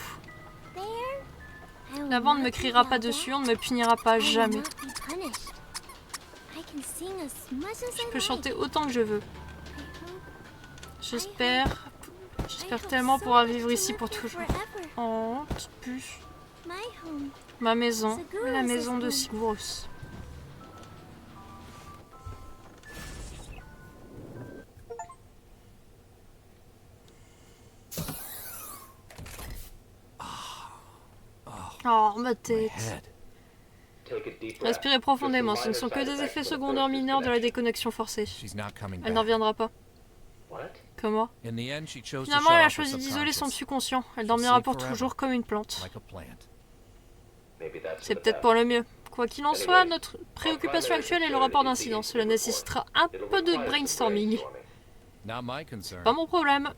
La bande ne me criera pas dessus, on ne me punira pas, jamais. Je peux chanter autant que je veux. J'espère tellement pouvoir vivre ici pour toujours. Oh, petite puce. Ma maison, la maison de Sigouros. Oh, ma tête. Respirez profondément, ce ne sont que des effets secondaires mineurs de la déconnexion forcée. Elle n'en reviendra pas. Comment? Finalement, elle a choisi d'isoler son subconscient. Elle dormira pour toujours comme une plante. C'est peut-être pour le mieux. Quoi qu'il en soit, notre préoccupation actuelle est le rapport d'incident. Cela nécessitera un peu de brainstorming. Pas mon problème.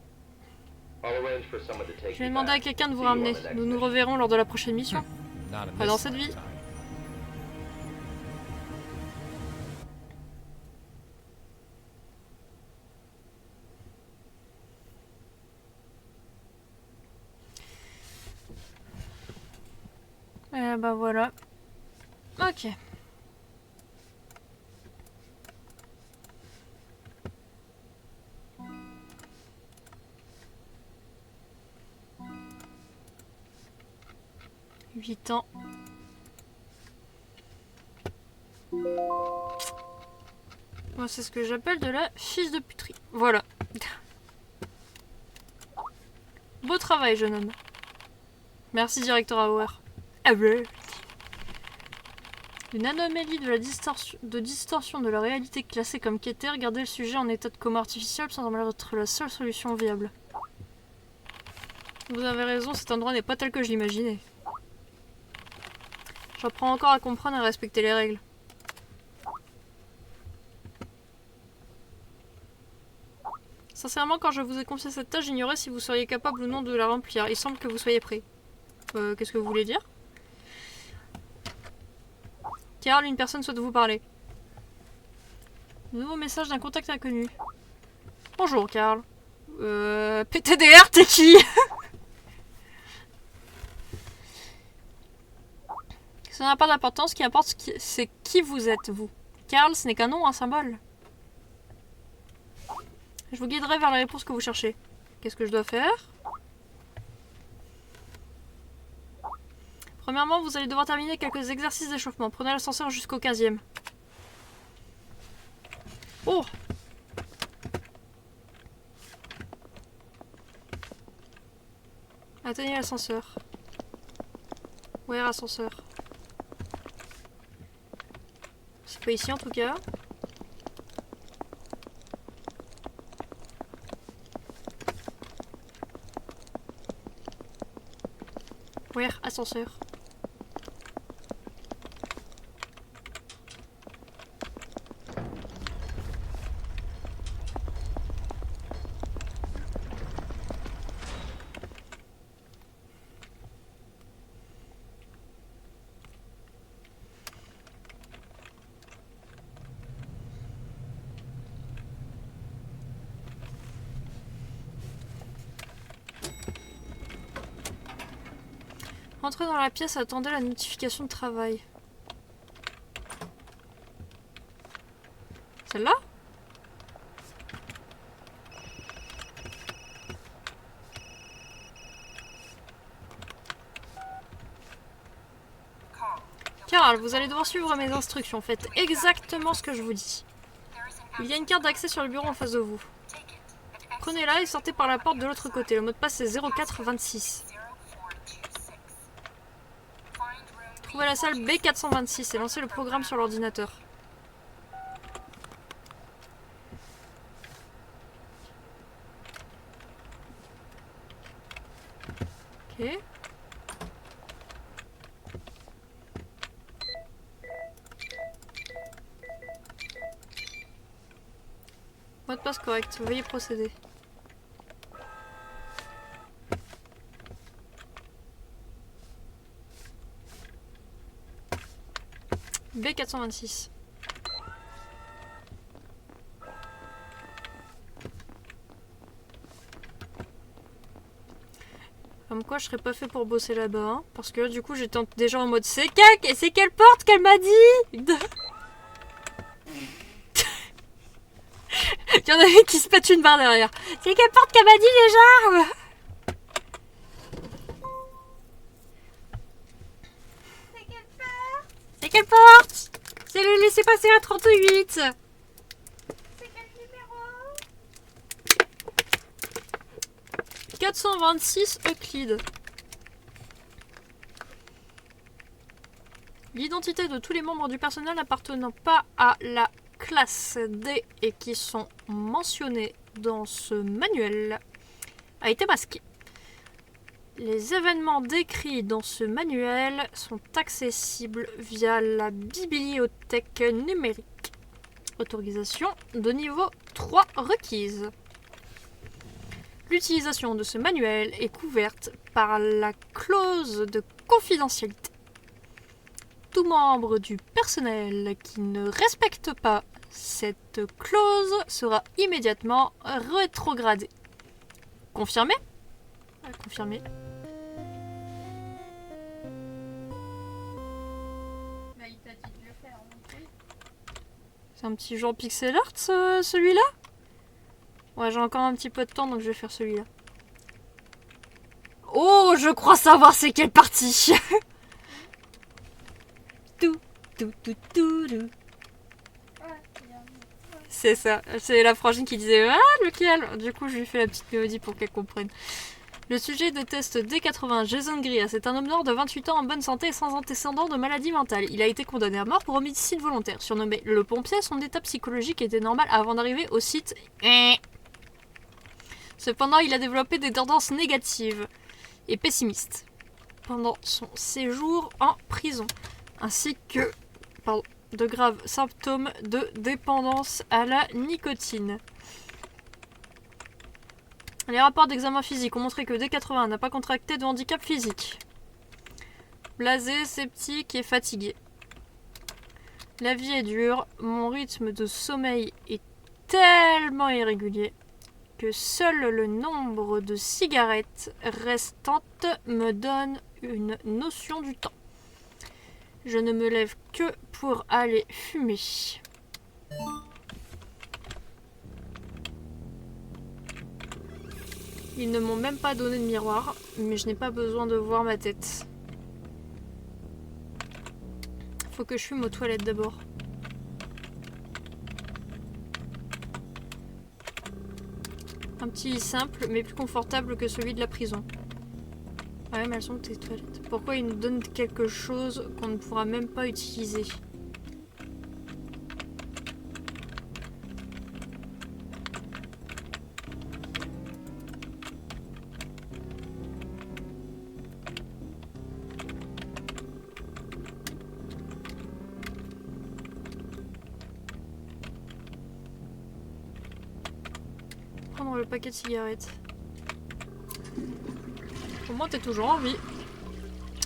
Je vais demander à quelqu'un de vous ramener. Nous nous reverrons lors de la prochaine mission. Pas dans cette vie. Et bah voilà. Ok. Huit ans. Moi, c'est ce que j'appelle de la fils de puterie. Voilà. Beau travail, jeune homme. Merci, directeur Auer. Une anomalie de la distorsion de la réalité classée comme quêtée. Garder le sujet en état de coma artificiel semble être la seule solution viable. Vous avez raison, cet endroit n'est pas tel que je l'imaginais. J'apprends encore à comprendre et à respecter les règles. Sincèrement, quand je vous ai confié cette tâche, j'ignorais si vous seriez capable ou non de la remplir. Il semble que vous soyez prêt. Qu'est-ce que vous voulez dire? Carl, une personne souhaite vous parler. Nouveau message d'un contact inconnu. Bonjour, Carl. PTDR, t'es qui? Ça n'a pas d'importance, ce qui importe, c'est qui vous êtes, vous. Carl, ce n'est qu'un nom, un symbole. Je vous guiderai vers la réponse que vous cherchez. Qu'est-ce que je dois faire? Premièrement, vous allez devoir terminer quelques exercices d'échauffement. Prenez l'ascenseur jusqu'au 15e. Oh! Atteignez l'ascenseur. Where ascenseur? C'est pas ici en tout cas. Where ascenseur? Rentrez dans la pièce, attendez la notification de travail. Celle-là? Carl, vous allez devoir suivre mes instructions. Faites exactement ce que je vous dis. Il y a une carte d'accès sur le bureau en face de vous. Prenez-la et sortez par la porte de l'autre côté. Le mot de passe est 0426. Trouvez la salle B426 et lancez le programme sur l'ordinateur. Ok. Mot de passe correct, veuillez procéder. B426. Comme quoi je serais pas fait pour bosser là-bas, hein, parce que du coup j'étais déjà en mode c'est quelle porte qu'elle m'a dit. Il y en a une qui se pète une barre derrière. C'est quelle porte qu'elle m'a dit déjà? C'est quelle porte? C'est le laisser passer à 38. C'est quel numéro? 426 Euclide. L'identité de tous les membres du personnel n'appartenant pas à la classe D et qui sont mentionnés dans ce manuel a été masquée. Les événements décrits dans ce manuel sont accessibles via la bibliothèque numérique. Autorisation de niveau 3 requise. L'utilisation de ce manuel est couverte par la clause de confidentialité. Tout membre du personnel qui ne respecte pas cette clause sera immédiatement rétrogradé. Confirmé? Confirmé. C'est un petit genre pixel art celui-là? Ouais, j'ai encore un petit peu de temps donc je vais faire celui-là. Oh, je crois savoir c'est quelle partie. Tout. C'est ça, c'est la frangine qui disait ah lequel. Du coup je lui fais la petite mélodie pour qu'elle comprenne. Le sujet de test D80, Jason Greer, c'est un homme noir de 28 ans en bonne santé et sans antécédent de maladie mentale. Il a été condamné à mort pour homicide volontaire. Surnommé le pompier, son état psychologique était normal avant d'arriver au site. Cependant, il a développé des tendances négatives et pessimistes pendant son séjour en prison, ainsi que de graves symptômes de dépendance à la nicotine. Les rapports d'examen physique ont montré que D80 n'a pas contracté de handicap physique. Blasé, sceptique et fatigué. La vie est dure, mon rythme de sommeil est tellement irrégulier que seul le nombre de cigarettes restantes me donne une notion du temps. Je ne me lève que pour aller fumer. Ils ne m'ont même pas donné de miroir, mais je n'ai pas besoin de voir ma tête. Faut que je fume aux toilettes d'abord. Un petit lit simple, mais plus confortable que celui de la prison. Ah ouais, mais elles sont tes toilettes. Pourquoi ils nous donnent quelque chose qu'on ne pourra même pas utiliser ? Prendre le paquet de cigarettes. Au moins t'es toujours en vie.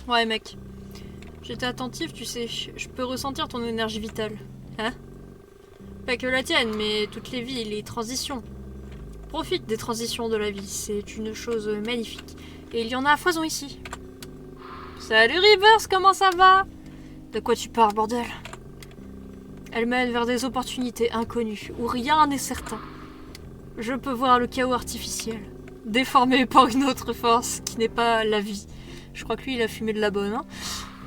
Ouais mec. J'étais attentif, tu sais. Je peux ressentir ton énergie vitale. Hein? Pas que la tienne, mais toutes les vies et les transitions. Profite des transitions de la vie. C'est une chose magnifique. Et il y en a à foison ici. Salut Rivers, comment ça va? De quoi tu parles, bordel? Elle mène vers des opportunités inconnues, où rien n'est certain. Je peux voir le chaos artificiel, déformé par une autre force qui n'est pas la vie. Je crois que lui, il a fumé de la bonne, hein.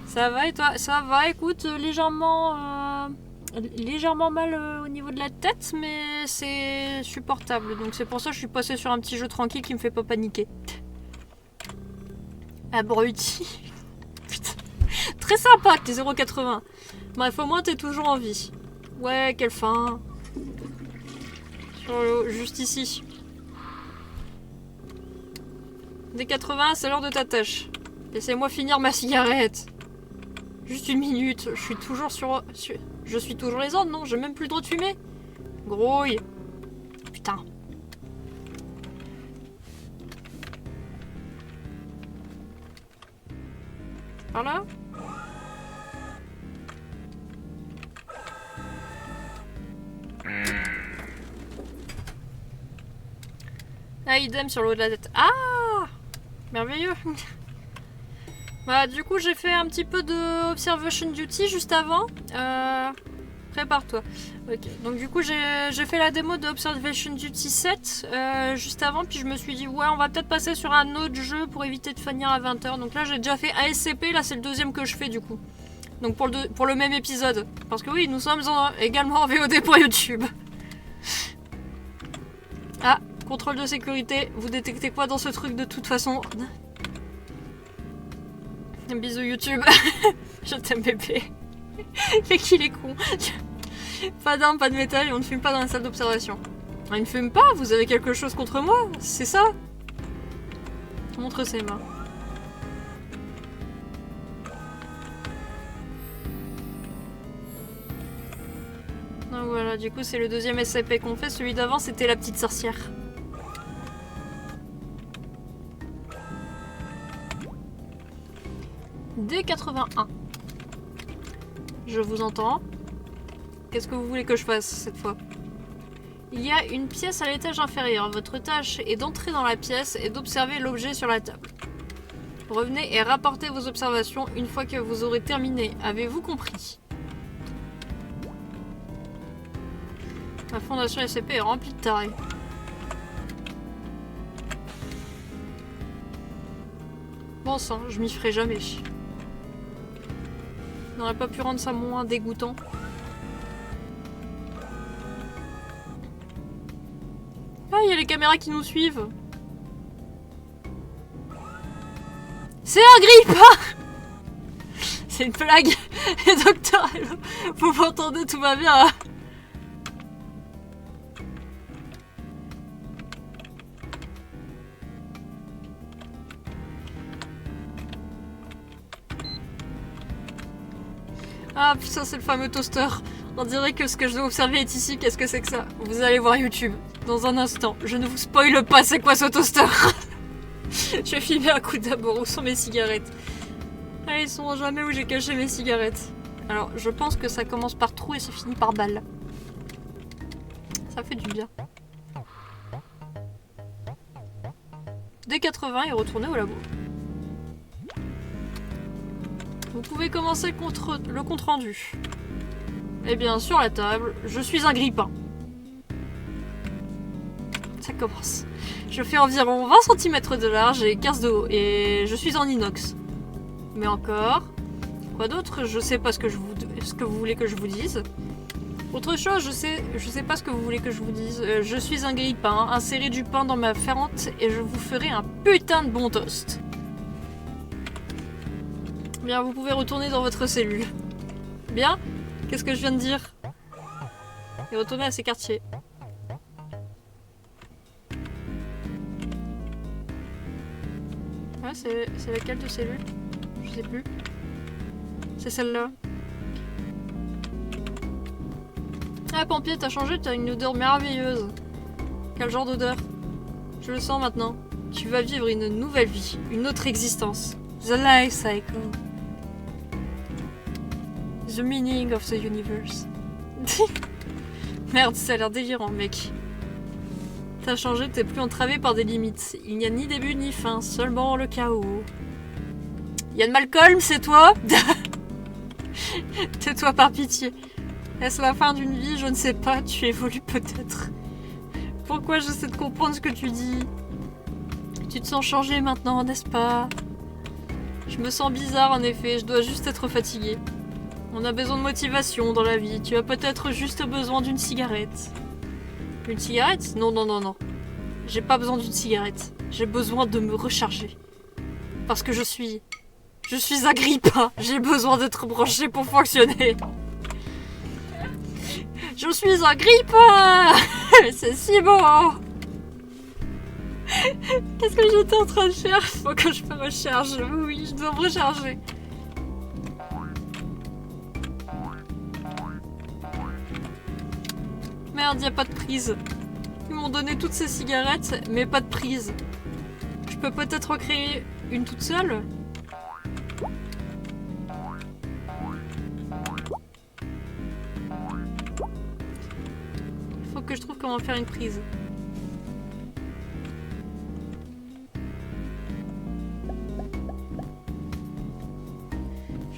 Ça va et toi? Ça va, écoute, légèrement mal au niveau de la tête, mais c'est supportable. Donc c'est pour ça que je suis passée sur un petit jeu tranquille qui me fait pas paniquer. Abruti. Putain. Très sympa que t'es 0,80. Bref, au moins t'es toujours en vie. Ouais, quelle fin. Juste ici. Dès 80, c'est l'heure de ta tâche. Laissez-moi finir ma cigarette. Juste une minute, je suis toujours je suis toujours les ordres, non? J'ai même plus le droit de fumer. Grouille. Putain. Par là? Ah, idem sur le haut de la tête. Ah! Merveilleux. Bah, du coup, j'ai fait un petit peu de Observation Duty juste avant. Prépare-toi. Ok, donc du coup, j'ai fait la démo de Observation Duty 7 juste avant, puis je me suis dit, ouais, on va peut-être passer sur un autre jeu pour éviter de finir à 20h. Donc là, j'ai déjà fait ASCP, là, c'est le deuxième que je fais du coup. Donc pour le même épisode. Parce que oui, nous sommes également en VOD pour YouTube. Ah, contrôle de sécurité. Vous détectez quoi dans ce truc de toute façon? Bisous YouTube. Je t'aime bébé. Mais qu'il est con. Pas d'armes, pas de métal et on ne fume pas dans la salle d'observation. Il ne fume pas? Vous avez quelque chose contre moi? C'est ça? Montre ses mains. Donc voilà, du coup c'est le deuxième SCP qu'on fait. Celui d'avant c'était la petite sorcière. D81. Je vous entends. Qu'est-ce que vous voulez que je fasse cette fois? Il y a une pièce à l'étage inférieur. Votre tâche est d'entrer dans la pièce et d'observer l'objet sur la table. Revenez et rapportez vos observations une fois que vous aurez terminé. Avez-vous compris? La fondation SCP est remplie de tarés. Bon sang, je m'y ferai jamais. On n'aurait pas pu rendre ça moins dégoûtant. Ah, il y a les caméras qui nous suivent. C'est un grippin. C'est une blague. Et docteur, vous m'entendez, tout va bien. Hein. Ah putain, c'est le fameux toaster. On dirait que ce que je dois observer est ici. Qu'est-ce que c'est que ça? Vous allez voir YouTube dans un instant. Je ne vous spoile pas, c'est quoi ce toaster? Je vais filmer un coup d'abord. Où sont mes cigarettes? Ah, ils sont jamais où j'ai caché mes cigarettes. Alors, je pense que ça commence par trou et ça finit par balle. Ça fait du bien. D80 et retourner au labo. Vous pouvez commencer le compte rendu. Eh bien, sur la table, je suis un grippin. Ça commence. Je fais environ 20 cm de large et 15 de haut, et je suis en inox. Mais encore... Quoi d'autre? Je sais pas ce que vous voulez que je vous dise. Autre chose, je sais pas ce que vous voulez que je vous dise. Je suis un grippin, insérez du pain dans ma fente et je vous ferai un putain de bon toast. Bien, vous pouvez retourner dans votre cellule. Bien? Qu'est-ce que je viens de dire? Et retourner à ses quartiers. Ouais, c'est laquelle de cellule? Je sais plus. C'est celle-là. Ah, pompier, t'as changé, t'as une odeur merveilleuse. Quel genre d'odeur? Je le sens maintenant. Tu vas vivre une nouvelle vie, une autre existence. The life cycle. The meaning of the universe. Merde, ça a l'air délirant, mec. T'as changé, t'es plus entravé par des limites. Il n'y a ni début ni fin, seulement le chaos. Yann Malcolm, c'est toi? Tais-toi par pitié. Est-ce la fin d'une vie? Je ne sais pas, tu évolues peut-être. Pourquoi j'essaie de comprendre ce que tu dis? Tu te sens changé maintenant, n'est-ce pas? Je me sens bizarre en effet, je dois juste être fatiguée. On a besoin de motivation dans la vie, tu as peut-être juste besoin d'une cigarette. Une cigarette? Non, non, non, non. J'ai pas besoin d'une cigarette. J'ai besoin de me recharger. Parce que je suis Agrippa. J'ai besoin d'être branché pour fonctionner. Je suis Agrippa. C'est si beau. Qu'est-ce que j'étais en train de faire? Faut que je me recharge. Oui, je dois me recharger. Merde, y a pas de prise. Ils m'ont donné toutes ces cigarettes, mais pas de prise. Je peux peut-être recréer une toute seule? Il faut que je trouve comment faire une prise.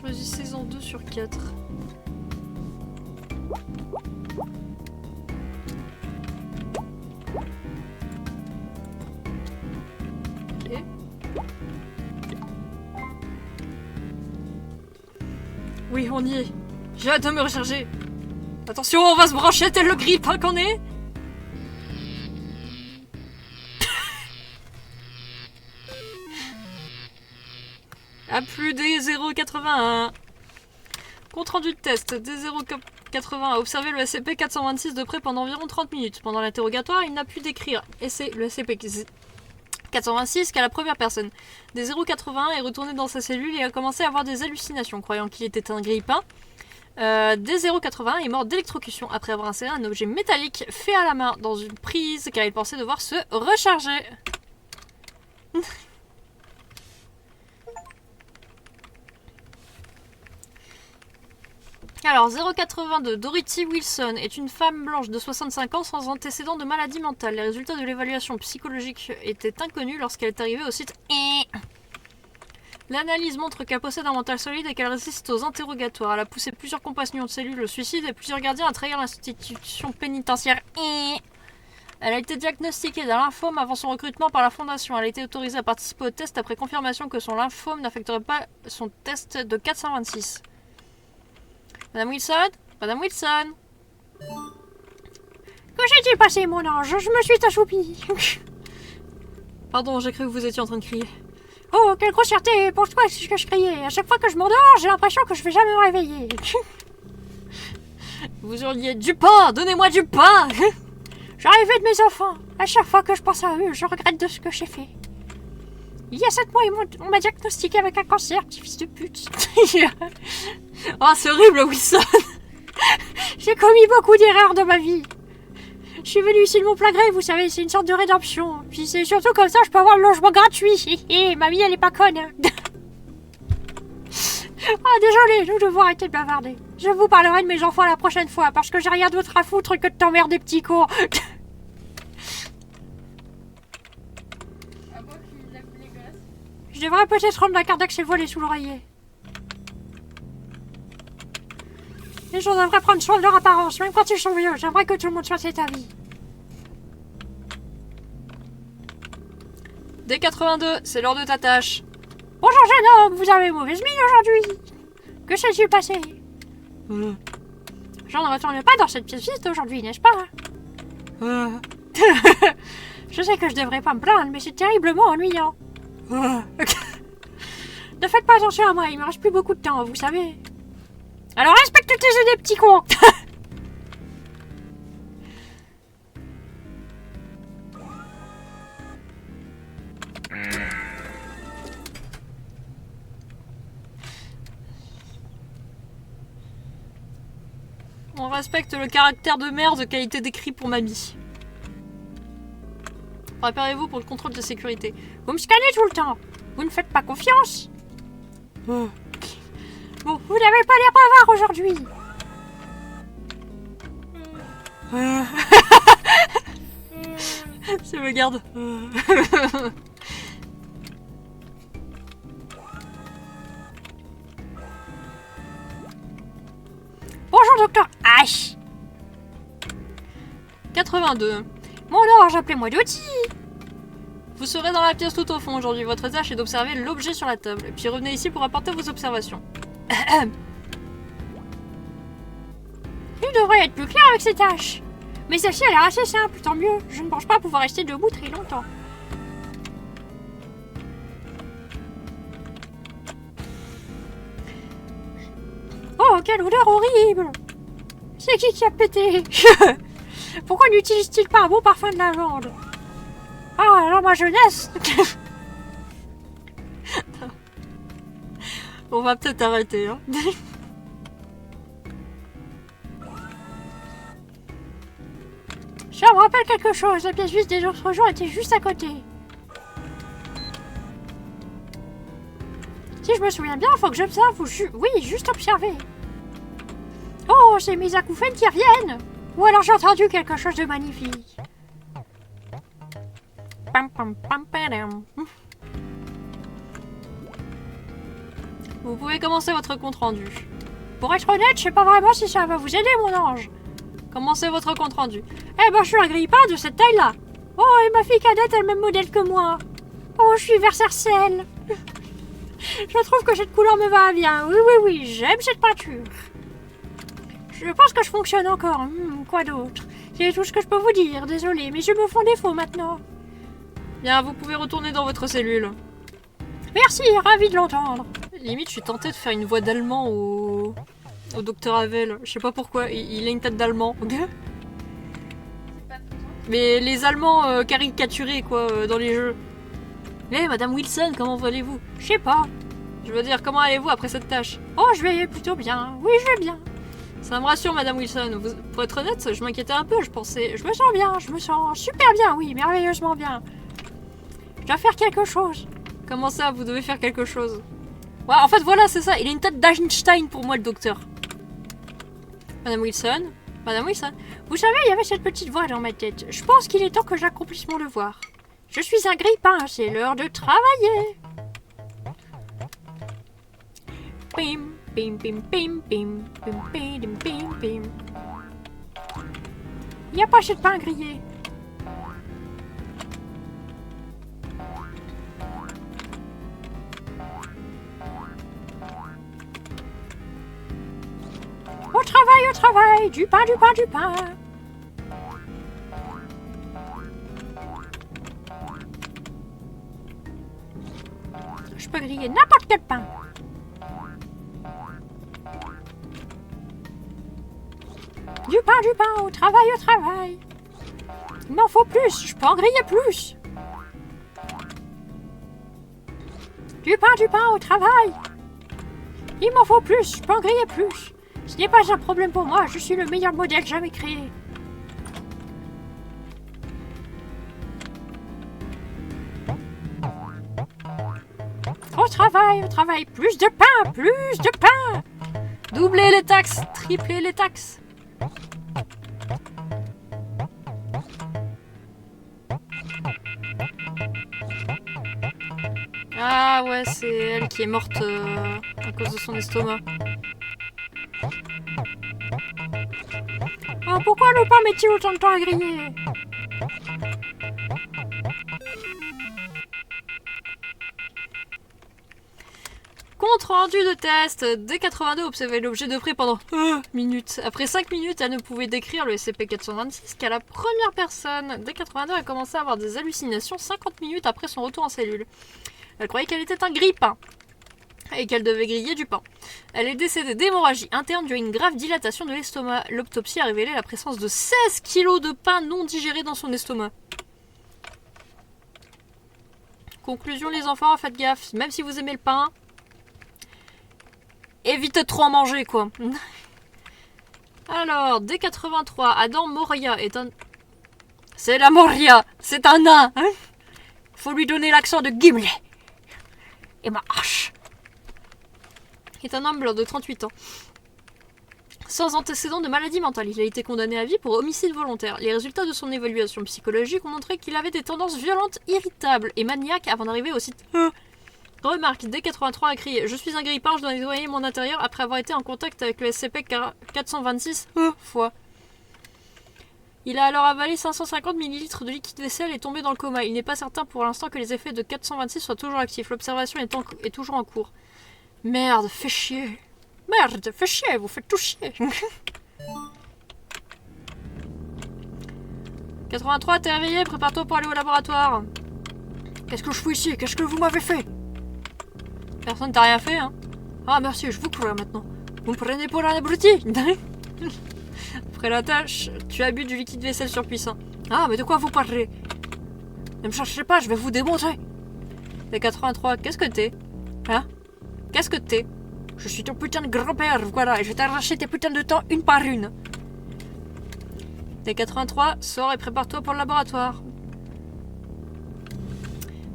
Choisis saison 2 sur 4. Ok. Oui, on y est. J'ai hâte de me recharger. Attention, on va se brancher tel le grip hein, qu'on est. A plus des 0,81. Compte rendu de test. Des 0,80 a observé le SCP-426 de près pendant environ 30 minutes. Pendant l'interrogatoire, il n'a pu décrire le SCP-426 qu'à la première personne. Des 0,81 est retourné dans sa cellule et a commencé à avoir des hallucinations, croyant qu'il était un grippin. Des 0,81 est mort d'électrocution après avoir inséré un objet métallique fait à la main dans une prise car il pensait devoir se recharger. Alors, 082, Dorothy Wilson est une femme blanche de 65 ans sans antécédent de maladie mentale. Les résultats de l'évaluation psychologique étaient inconnus lorsqu'elle est arrivée au site. L'analyse montre qu'elle possède un mental solide et qu'elle résiste aux interrogatoires. Elle a poussé plusieurs compagnons de cellules au suicide et plusieurs gardiens à trahir l'institution pénitentiaire. Elle a été diagnostiquée d'un lymphome avant son recrutement par la Fondation. Elle a été autorisée à participer au test après confirmation que son lymphome n'affecterait pas son test de 426. Madame Wilson? Madame Wilson? Que s'est-il passé, mon ange? Je me suis assoupie. Pardon, j'ai cru que vous étiez en train de crier. Oh, quelle grossièreté! Pourquoi est-ce que je criais? À chaque fois que je m'endors, j'ai l'impression que je vais jamais me réveiller. Vous hurliez du pain! Donnez-moi du pain! J'arrivais de mes enfants. À chaque fois que je pense à eux, je regrette de ce que j'ai fait. Il y a 7 mois, on m'a diagnostiqué avec un cancer, petit fils de pute. Oh, c'est horrible, Wilson. J'ai commis beaucoup d'erreurs dans ma vie. Je suis venue ici de mon plein gré, vous savez, c'est une sorte de rédemption. Puis c'est surtout comme ça, je peux avoir le logement gratuit. Et mamie, elle est pas conne. Ah, désolé, nous devons arrêter de bavarder. Je vous parlerai de mes enfants la prochaine fois, parce que j'ai rien d'autre à foutre que de t'emmerder, petit con. Je devrais peut-être rendre la carte d'accès volée sous l'oreiller. Les gens devraient prendre soin de leur apparence, même quand ils sont vieux. J'aimerais que tout le monde soit cet avis. D82, c'est l'heure de ta tâche. Bonjour jeune homme, vous avez mauvaise mine aujourd'hui. Que s'est-il passé? Je ne retourne pas dans cette pièce vide aujourd'hui, n'est-ce pas? Je sais que je devrais pas me plaindre, mais c'est terriblement ennuyant. Ne faites pas attention à moi, il me reste plus beaucoup de temps, vous savez. Alors respecte tes idées, petits cons. On respecte le caractère de merde qui a été décrit pour mamie. Préparez-vous pour le contrôle de sécurité. Vous me scannez tout le temps. Vous ne faites pas confiance. Bon, vous n'avez pas l'air bavard aujourd'hui. Je me garde. docteur H. 82. Mon ange, appelez-moi Dottie. Vous serez dans la pièce tout au fond aujourd'hui. Votre tâche est d'observer l'objet sur la table. Puis revenez ici pour apporter vos observations. Il devrait être plus clair avec ces tâches. Mais celle-ci a l'air assez simple, tant mieux. Je ne pense pas pouvoir rester debout très longtemps. Oh, quelle odeur horrible! C'est qui a pété? Pourquoi n'utilise-t-il pas un bon parfum de lavande? Ah, alors ma jeunesse! On va peut-être arrêter, hein. Ça me rappelle quelque chose, la pièce juste des autres jours était juste à côté. Si je me souviens bien, faut que j'observe ou oui, juste observer. Oh, c'est mes acouphènes qui reviennent. Ou alors j'ai entendu quelque chose de magnifique. Pam, pam, pam, padam. Vous pouvez commencer votre compte-rendu. Pour être honnête, je sais pas vraiment si ça va vous aider, mon ange. Commencez votre compte-rendu. Eh ben, je suis un grille-pain de cette taille-là. Oh, et ma fille cadette est le même modèle que moi. Oh, je suis Versailles. Je trouve que cette couleur me va bien. Oui, oui, oui, j'aime cette peinture. Je pense que je fonctionne encore. Quoi d'autre? C'est tout ce que je peux vous dire. Désolé, mais je me font défaut maintenant. Bien, vous pouvez retourner dans votre cellule. Merci, ravi de l'entendre. Limite, je suis tentée de faire une voix d'allemand au docteur Havel. Je sais pas pourquoi, il a une tête d'allemand. Mais les Allemands caricaturés, quoi, dans les jeux. Eh, Madame Wilson, comment allez-vous? Je sais pas. Je veux dire, comment allez-vous après cette tâche? Oh, je vais plutôt bien. Oui, je vais bien. Ça me rassure, Madame Wilson. Pour être honnête, je m'inquiétais un peu. Je pensais, je me sens bien. Je me sens super bien, oui, merveilleusement bien. Je dois faire quelque chose. Comment ça, vous devez faire quelque chose? Ouais, en fait, voilà, c'est ça. Il a une tête d'Einstein pour moi, le docteur. Madame Wilson? Madame Wilson? Vous savez, il y avait cette petite voix dans ma tête. Je pense qu'il est temps que j'accomplisse mon devoir. Je suis un grille-pain, c'est l'heure de travailler. Pim, pim, pim, pim, pim, pim, pim, pim, pim. Il n'y a pas assez de pain grillé. Au travail, du pain, du pain, du pain. Je peux griller n'importe quel pain. Du pain, au travail, au travail. Il m'en faut plus, je peux en griller plus. Du pain, au travail. Il m'en faut plus, je peux en griller plus. Ce n'est pas un problème pour moi, je suis le meilleur modèle jamais créé. Au travail, plus de pain, plus de pain. Doublez les taxes, triplez les taxes. Ah ouais, c'est elle qui est morte à cause de son estomac. Oh, pourquoi le pain met-il autant de temps à griller? Compte rendu de test. D82 observait l'objet de près pendant minutes. Après 5 minutes, elle ne pouvait décrire le SCP-426 qu'à la première personne. D82 a commencé à avoir des hallucinations 50 minutes après son retour en cellule. Elle croyait qu'elle était un grille-pain et qu'elle devait griller du pain. Elle est décédée d'hémorragie interne due à une grave dilatation de l'estomac. L'autopsie a révélé la présence de 16 kilos de pain non digéré dans son estomac. Conclusion les enfants, faites gaffe. Même si vous aimez le pain, évitez de trop en manger, quoi. Alors, D83, Adam Moria est un... C'est la Moria, c'est un nain, hein. Faut lui donner l'accent de Gimli. Et ma hache. Est un homme blanc de 38 ans. Sans antécédent de maladie mentale, il a été condamné à vie pour homicide volontaire. Les résultats de son évaluation psychologique ont montré qu'il avait des tendances violentes, irritables et maniaques avant d'arriver au site Remarque, D83 a crié « Je suis un grippin, je dois nettoyer mon intérieur après avoir été en contact avec le SCP-426 fois. » Il a alors avalé 550 ml de liquide vaisselle et est tombé dans le coma. Il n'est pas certain pour l'instant que les effets de 426 soient toujours actifs. L'observation est toujours en cours. Merde, fais chier. Merde, fais chier, vous faites tout chier. 83, t'es réveillé, prépare-toi pour aller au laboratoire. Qu'est-ce que je fous ici? Qu'est-ce que vous m'avez fait? Personne t'a rien fait, hein? Ah merci, je vous crois maintenant. Vous me prenez pour un abruti. Après la tâche, tu as bu du liquide vaisselle surpuissant. Ah, mais de quoi vous parlez? Ne me cherchez pas, je vais vous démontrer. D83, qu'est-ce que t'es? Hein? Qu'est-ce que t'es? Je suis ton putain de grand-père, voilà, et je vais t'arracher tes putains de temps une par une. D83, sors et prépare-toi pour le laboratoire.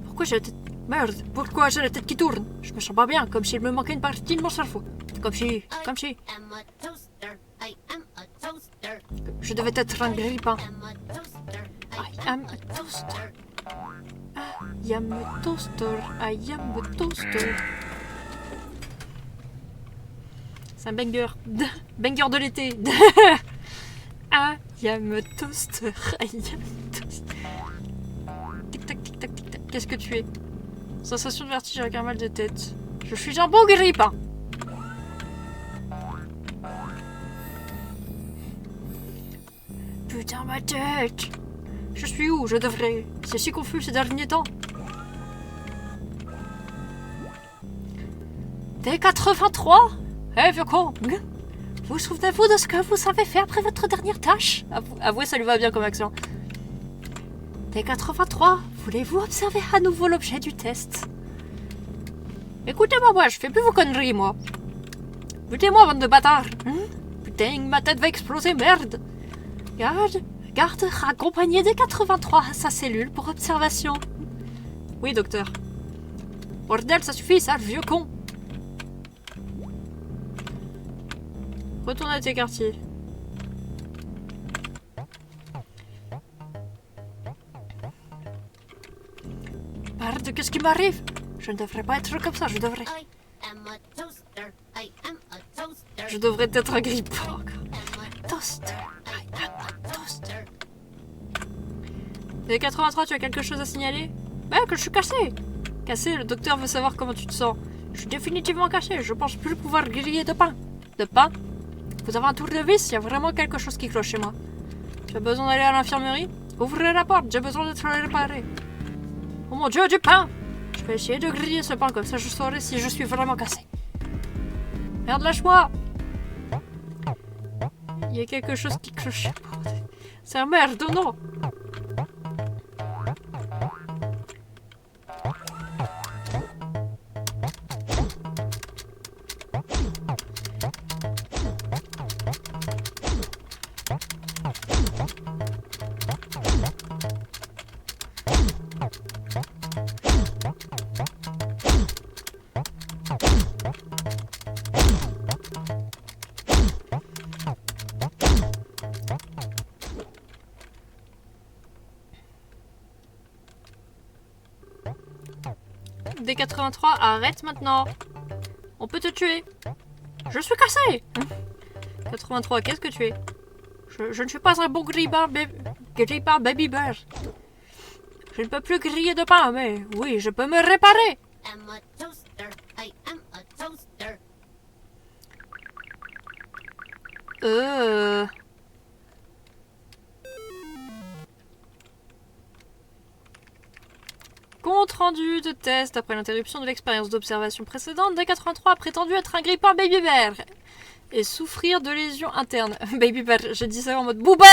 Pourquoi j'ai la tête... Merde, pourquoi j'ai la tête qui tourne? Je me sens pas bien, comme s'il me manquait une partie de mon cerveau. Comme si... Je devais être un grippin. I am a toaster. I am a toaster. I am a toaster. C'est un banger. Banger de l'été. I am a toaster. I am a toaster. Tic-tac, tic-tac, tic-tac. Qu'est-ce que tu es? Sensation de vertige avec un mal de tête. Je suis un bon grippin. Putain, ma tête! Je suis où? Je devrais... C'est si confus ces derniers temps. D83? Eh, vieux con! Vous souvenez-vous de ce que vous avez fait après votre dernière tâche? Avouez, ça lui va bien comme accent. D83, voulez-vous observer à nouveau l'objet du test? Écoutez-moi, moi, je fais plus vos conneries, moi. Écoutez-moi, bande de bâtards. Putain, ma tête va exploser, merde! Garde raccompagné des 83 à sa cellule pour observation. Oui, docteur. Bordel, ça suffit, ça, vieux con. Retourne à tes quartiers. Merde, qu'est-ce qui m'arrive? Je ne devrais pas être comme ça, je devrais... Je devrais être un grippin. Toaster. Les 83, tu as quelque chose à signaler? Bah, que je suis cassé. Cassé, le docteur veut savoir comment tu te sens. Je suis définitivement cassé, je pense plus pouvoir griller de pain. De pain? Vous avez un tournevis? Il y a vraiment quelque chose qui cloche chez moi. Tu as besoin d'aller à l'infirmerie? Ouvrez la porte, j'ai besoin d'être réparé. Oh mon dieu, du pain! Je vais essayer de griller ce pain, comme ça je saurai si je suis vraiment cassé. Merde, lâche-moi! Il y a quelque chose qui cloche. C'est un merde, non! D83, arrête maintenant. On peut te tuer. Je suis cassé. 83, qu'est-ce que tu es? Je ne suis pas un bon grippin baby bear. Je ne peux plus griller de pain, mais oui, je peux me réparer. Compte rendu de test après l'interruption de l'expérience d'observation précédente, D83 a prétendu être un grippin baby bear et souffrir de lésions internes. Baby bear, je dis ça en mode boubère.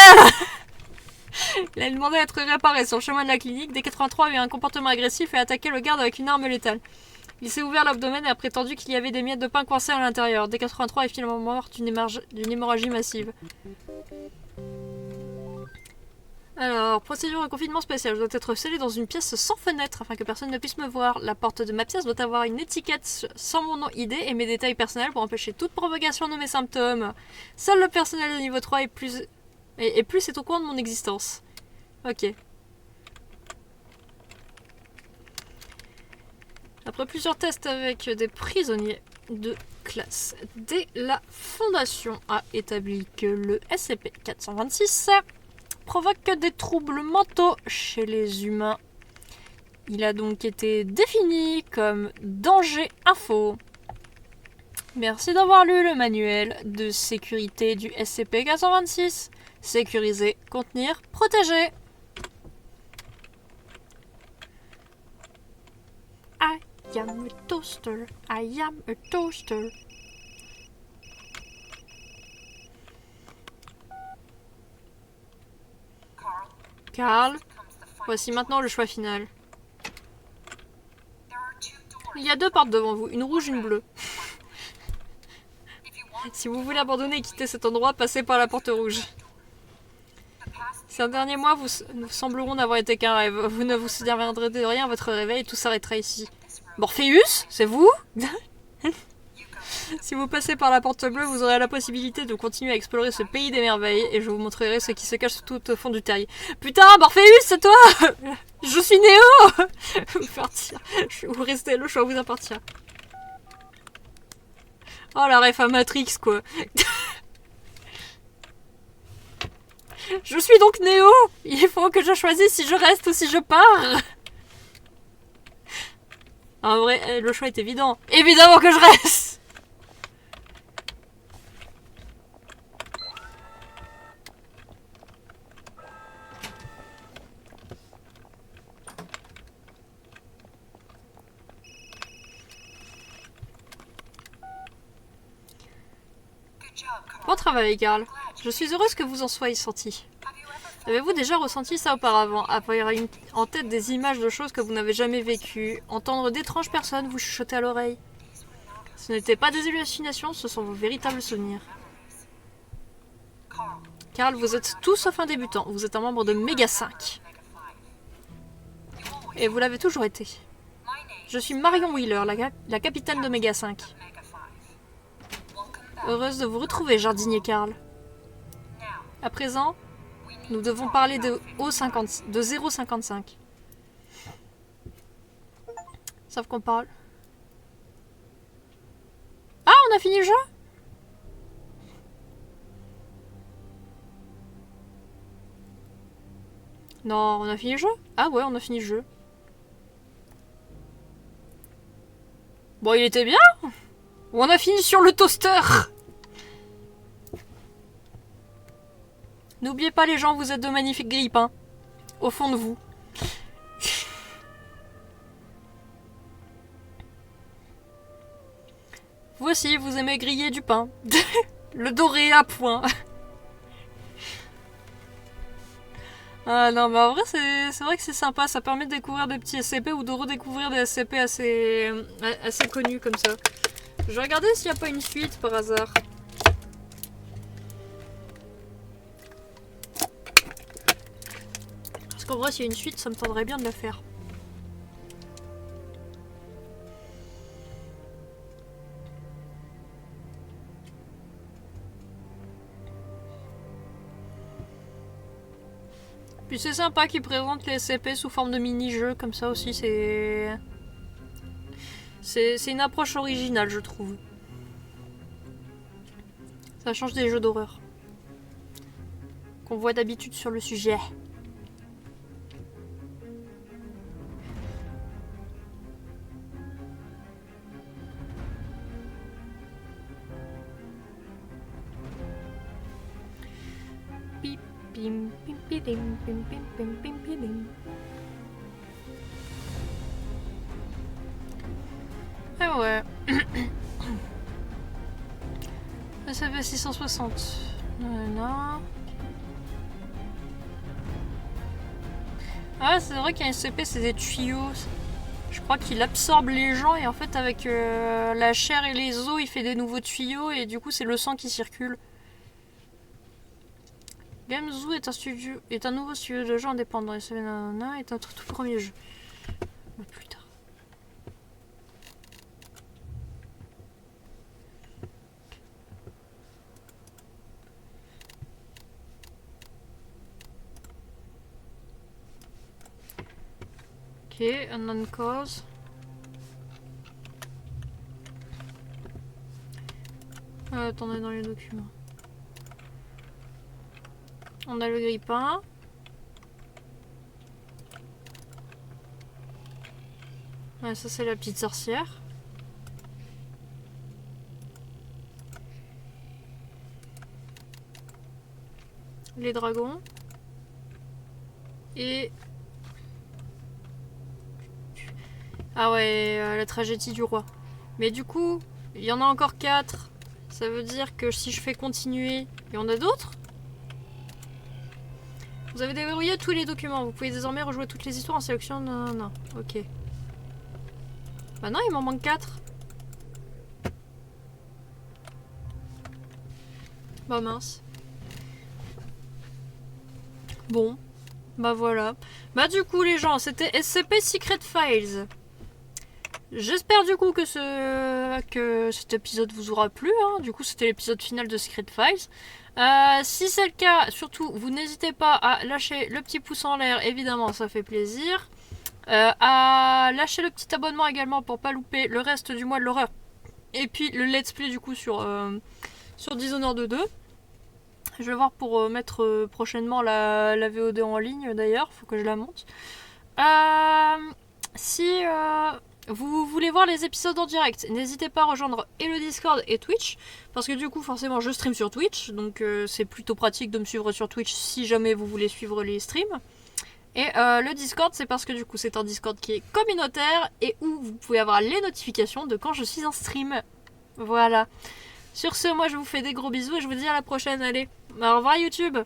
Il a demandé à être réparé sur le chemin de la clinique. D83 a eu un comportement agressif et a attaqué le garde avec une arme létale. Il s'est ouvert l'abdomen et a prétendu qu'il y avait des miettes de pain coincées à l'intérieur. D83 est finalement mort d'une hémorragie massive. Alors, procédure de confinement spécial. Je dois être scellé dans une pièce sans fenêtre afin que personne ne puisse me voir. La porte de ma pièce doit avoir une étiquette sans mon nom ID et mes détails personnels pour empêcher toute propagation de mes symptômes. Seul le personnel de niveau 3 est plus est au courant de mon existence. Ok. Après plusieurs tests avec des prisonniers de classe D, la Fondation a établi que le SCP-426 provoque des troubles mentaux chez les humains. Il a donc été défini comme danger info. Merci d'avoir lu le manuel de sécurité du SCP-426. Sécuriser, contenir, protéger. I am a toaster. I am a toaster. Carl, voici maintenant le choix final. Il y a deux portes devant vous, une rouge, une bleue. Si vous voulez abandonner et quitter cet endroit, passez par la porte rouge. Ces derniers mois vous sembleront n'avoir été qu'un rêve. Vous ne vous souviendrez de rien à votre réveil et tout s'arrêtera ici. Morpheus, c'est vous? Si vous passez par la porte bleue, vous aurez la possibilité de continuer à explorer ce pays des merveilles et je vous montrerai ce qui se cache tout au fond du terrier. Putain, Morpheus, c'est toi! Je suis Néo! Vous partir. Vous restez, le choix vous appartient. Oh la ref à Matrix, quoi. Je suis donc Néo. Il faut que je choisisse si je reste ou si je pars. En vrai, le choix est évident. Évidemment que je reste. Bon travail, Carl. Je suis heureuse que vous en soyez sorti. Avez-vous déjà ressenti ça auparavant? Avoir en tête des images de choses que vous n'avez jamais vécues, entendre d'étranges personnes vous chuchoter à l'oreille? Ce n'étaient pas des hallucinations, ce sont vos véritables souvenirs. Carl, vous êtes tout sauf un débutant. Vous êtes un membre de Méga 5. Et vous l'avez toujours été. Je suis Marion Wheeler, la capitaine de Méga 5. Heureuse de vous retrouver, jardinier Carl. À présent, nous devons parler de 0,55. Sauf qu'on parle. Ah, on a fini le jeu? Non, on a fini le jeu? Ah ouais, on a fini le jeu. Bon, il était bien. On a fini sur le toaster. N'oubliez pas les gens, vous êtes de magnifiques grippins. Au fond de vous. Vous aussi, vous aimez griller du pain. Le doré à point. Ah non, mais en vrai, c'est vrai que c'est sympa. Ça permet de découvrir des petits SCP ou de redécouvrir des SCP assez connus comme ça. Je vais regarder s'il n'y a pas une suite par hasard. Parce qu'en vrai, s'il y a une suite, ça me tendrait bien de la faire. Puis c'est sympa qu'ils présentent les SCP sous forme de mini-jeux, comme ça aussi, c'est une approche originale, je trouve. Ça change des jeux d'horreur qu'on voit d'habitude sur le sujet. Pim, pim, pim, pim, pim, pim, pim, pim, pim. Ah ouais. Ça fait 660. Non. Ah, c'est vrai qu'un SCP, c'est des tuyaux. Je crois qu'il absorbe les gens et en fait, avec la chair et les os, il fait des nouveaux tuyaux et du coup, c'est le sang qui circule. Gamezoo est un nouveau studio de jeu indépendant. SCP Nanana est notre tout premier jeu. Plus tard. Ok, unknown cause. Attendez, dans les documents. On a le grippin. Ouais, ça c'est la petite sorcière. Les dragons. Et... Ah ouais, la tragédie du roi. Mais du coup, il y en a encore 4. Ça veut dire que si je fais continuer, il y en a d'autres? Vous avez déverrouillé tous les documents. Vous pouvez désormais rejouer toutes les histoires en sélection. Non, non, ok. Bah non, il m'en manque 4. Bah mince. Bon. Bah voilà. Bah du coup les gens, c'était SCP Secret Files. J'espère du coup que cet épisode vous aura plu. Hein. Du coup c'était l'épisode final de Secret Files. Si c'est le cas, surtout vous n'hésitez pas à lâcher le petit pouce en l'air, évidemment ça fait plaisir. À lâcher le petit abonnement également pour pas louper le reste du mois de l'horreur. Et puis le let's play du coup sur Dishonored 2. Je vais voir pour mettre prochainement la VOD en ligne d'ailleurs, faut que je la monte. Si vous voulez voir les épisodes en direct, n'hésitez pas à rejoindre et le Discord et Twitch, parce que du coup forcément je stream sur Twitch, donc c'est plutôt pratique de me suivre sur Twitch si jamais vous voulez suivre les streams. Et le Discord, c'est parce que du coup c'est un Discord qui est communautaire et où vous pouvez avoir les notifications de quand je suis en stream. Voilà. Sur ce, moi je vous fais des gros bisous et je vous dis à la prochaine. Allez, au revoir YouTube.